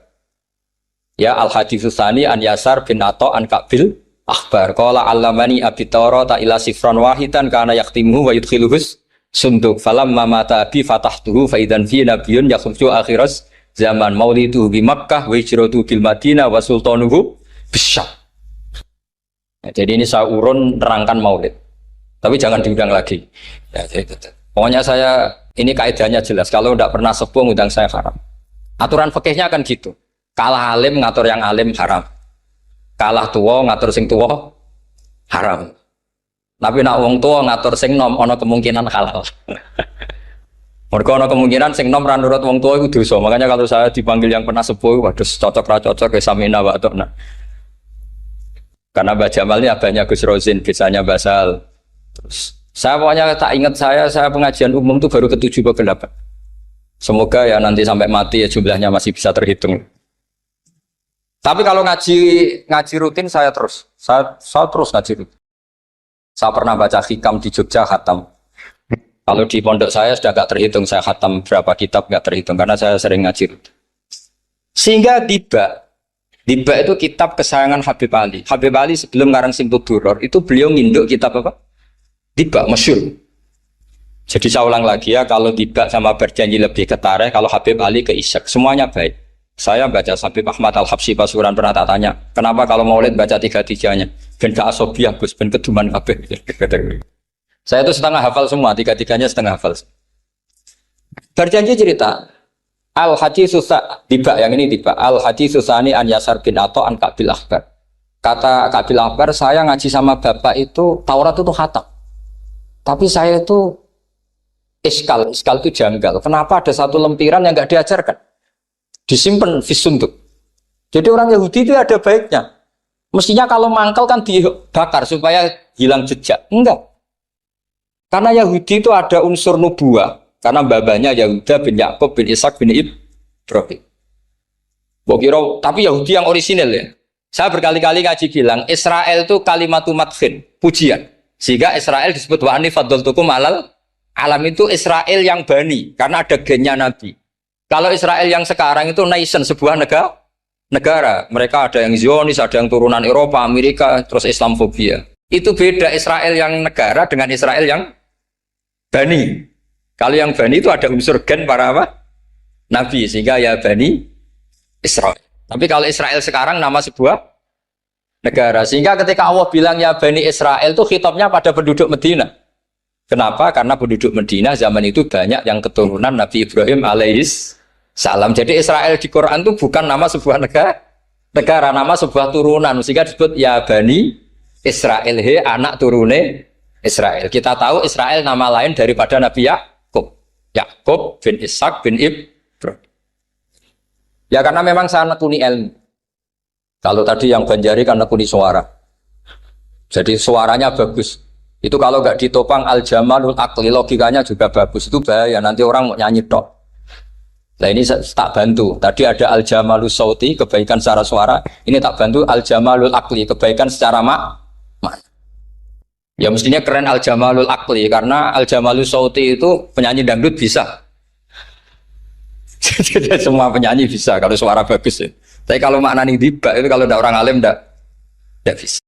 Ya al-haditsus tsani an Yasar bin Atha an Ka'bil Ahbar. Qala allamani abi Tawrata ila sifran wahidan kana yaktimuhu wa yudkhiluhus sunduk falamma mata bi fatahtuhu fa idan fi nabiyyun yakhruju akhiras zaman maulidu bi Makkah wa hijratu bil Madinah wa sultanuhu bisyam. Ya, jadi ini saya urun nerangkan maulid. Tapi jangan diundang lagi. Ya, pokoknya saya ini kaidahnya jelas. Kalau tidak pernah sepuh ngundang saya haram. Aturan fikihnya kan gitu. Kalah alim ngatur yang alim haram. Kalah tua ngatur sing tua haram. Tapi nak wong tua ngatur sing nom ono kemungkinan halal. Mergo ana kemungkinan sing nom ra nurut wong tua iku dosa. Makanya kalau saya dipanggil yang pernah sepuh, waduh cocok ra cocok ya samina wa atona. Karena Mbak Jamal ini abahnya Gus Rozin, biasanya Basal. Terus saya pokoknya tak ingat saya pengajian umum itu baru ke-7 atau ke-8. Semoga ya nanti sampai mati ya jumlahnya masih bisa terhitung. Tapi kalau ngaji rutin saya terus ngaji rutin. Saya pernah baca hikam di Jogja khatam. Kalau di pondok saya sudah gak terhitung saya khatam berapa kitab gak terhitung karena saya sering ngaji rutin. Sehingga Diba itu kitab kesayangan Habib Ali. Habib Ali sebelum ngarang Simtud Duror itu beliau nginduk kitab apa? Diba, masyhur. Jadi saya ulang lagi ya, kalau Diba sama Berjanji lebih ketara, kalau Habib Ali ke Ishak, semuanya baik. Saya baca Habib Ahmad Al-Habsyi Pasuruan pernah tak tanya, kenapa kalau Maulid baca 3-3-nya? Ben ke asobiah, Gus, ben keduman kabeh. Saya itu setengah hafal semua, 3-3-nya setengah hafal. Berjanji cerita, Al-Hadis Susah, Diba yang ini Diba, Al-Hadis Susani an Yasar bin Ato an Kabil Akbar. Kata Kabil Akbar, saya ngaji sama bapak itu, Taurat itu khatam. Tapi saya itu iskal itu janggal. Kenapa ada satu lempiran yang nggak diajarkan? Disimpan visunduk. Jadi orang Yahudi itu ada baiknya. Mestinya kalau mangkal kan dibakar supaya hilang jejak. Enggak. Karena Yahudi itu ada unsur nubuah. Karena babanya Yahuda bin Yakub bin Ishak bin Ibrahim. Tapi Yahudi yang orisinal ya. Saya berkali-kali ngaji bilang Israel itu kalimatu madhin, pujian. Sehingga Israel disebut wa ani faddaltukum alal alam itu Israel yang bani karena ada gennya Nabi. Kalau Israel yang sekarang itu nation, sebuah negara. Mereka ada yang Zionis, ada yang turunan Eropa, Amerika, terus Islamfobia. Itu beda Israel yang negara dengan Israel yang bani. Kalau yang bani itu ada unsur gen para apa? Nabi, sehingga ya bani Israel. Tapi kalau Israel sekarang nama sebuah negara. Sehingga ketika Allah bilang ya bani Israel itu khitabnya pada penduduk Medina. Kenapa? Karena penduduk Medina zaman itu banyak yang keturunan Nabi Ibrahim alaihis salam. Jadi Israel di Quran itu bukan nama sebuah negara, nama sebuah turunan. Sehingga disebut ya bani Israel, he anak turune Israel. Kita tahu Israel nama lain daripada Nabi Yakub bin Ishak bin Ibrahim. Ya karena memang saya nekuni ilmu. Kalau tadi yang Banjari kan nekuni suara. Jadi suaranya bagus. Itu kalau nggak ditopang al-jamalul akli, logikanya juga bagus. Itu bahaya, nanti orang mau nyanyi tok. Nah ini tak bantu. Tadi ada al-jamalul sauti, kebaikan secara suara. Ini tak bantu al-jamalul akli, kebaikan secara makna. Ya mestinya keren al-jamalul akli, karena al-jamalul sauti itu penyanyi dangdut bisa. Jadi semua penyanyi bisa kalau suara bagus ya. Tapi kalau maknani Diba itu kalau tidak orang alim tidak bisa.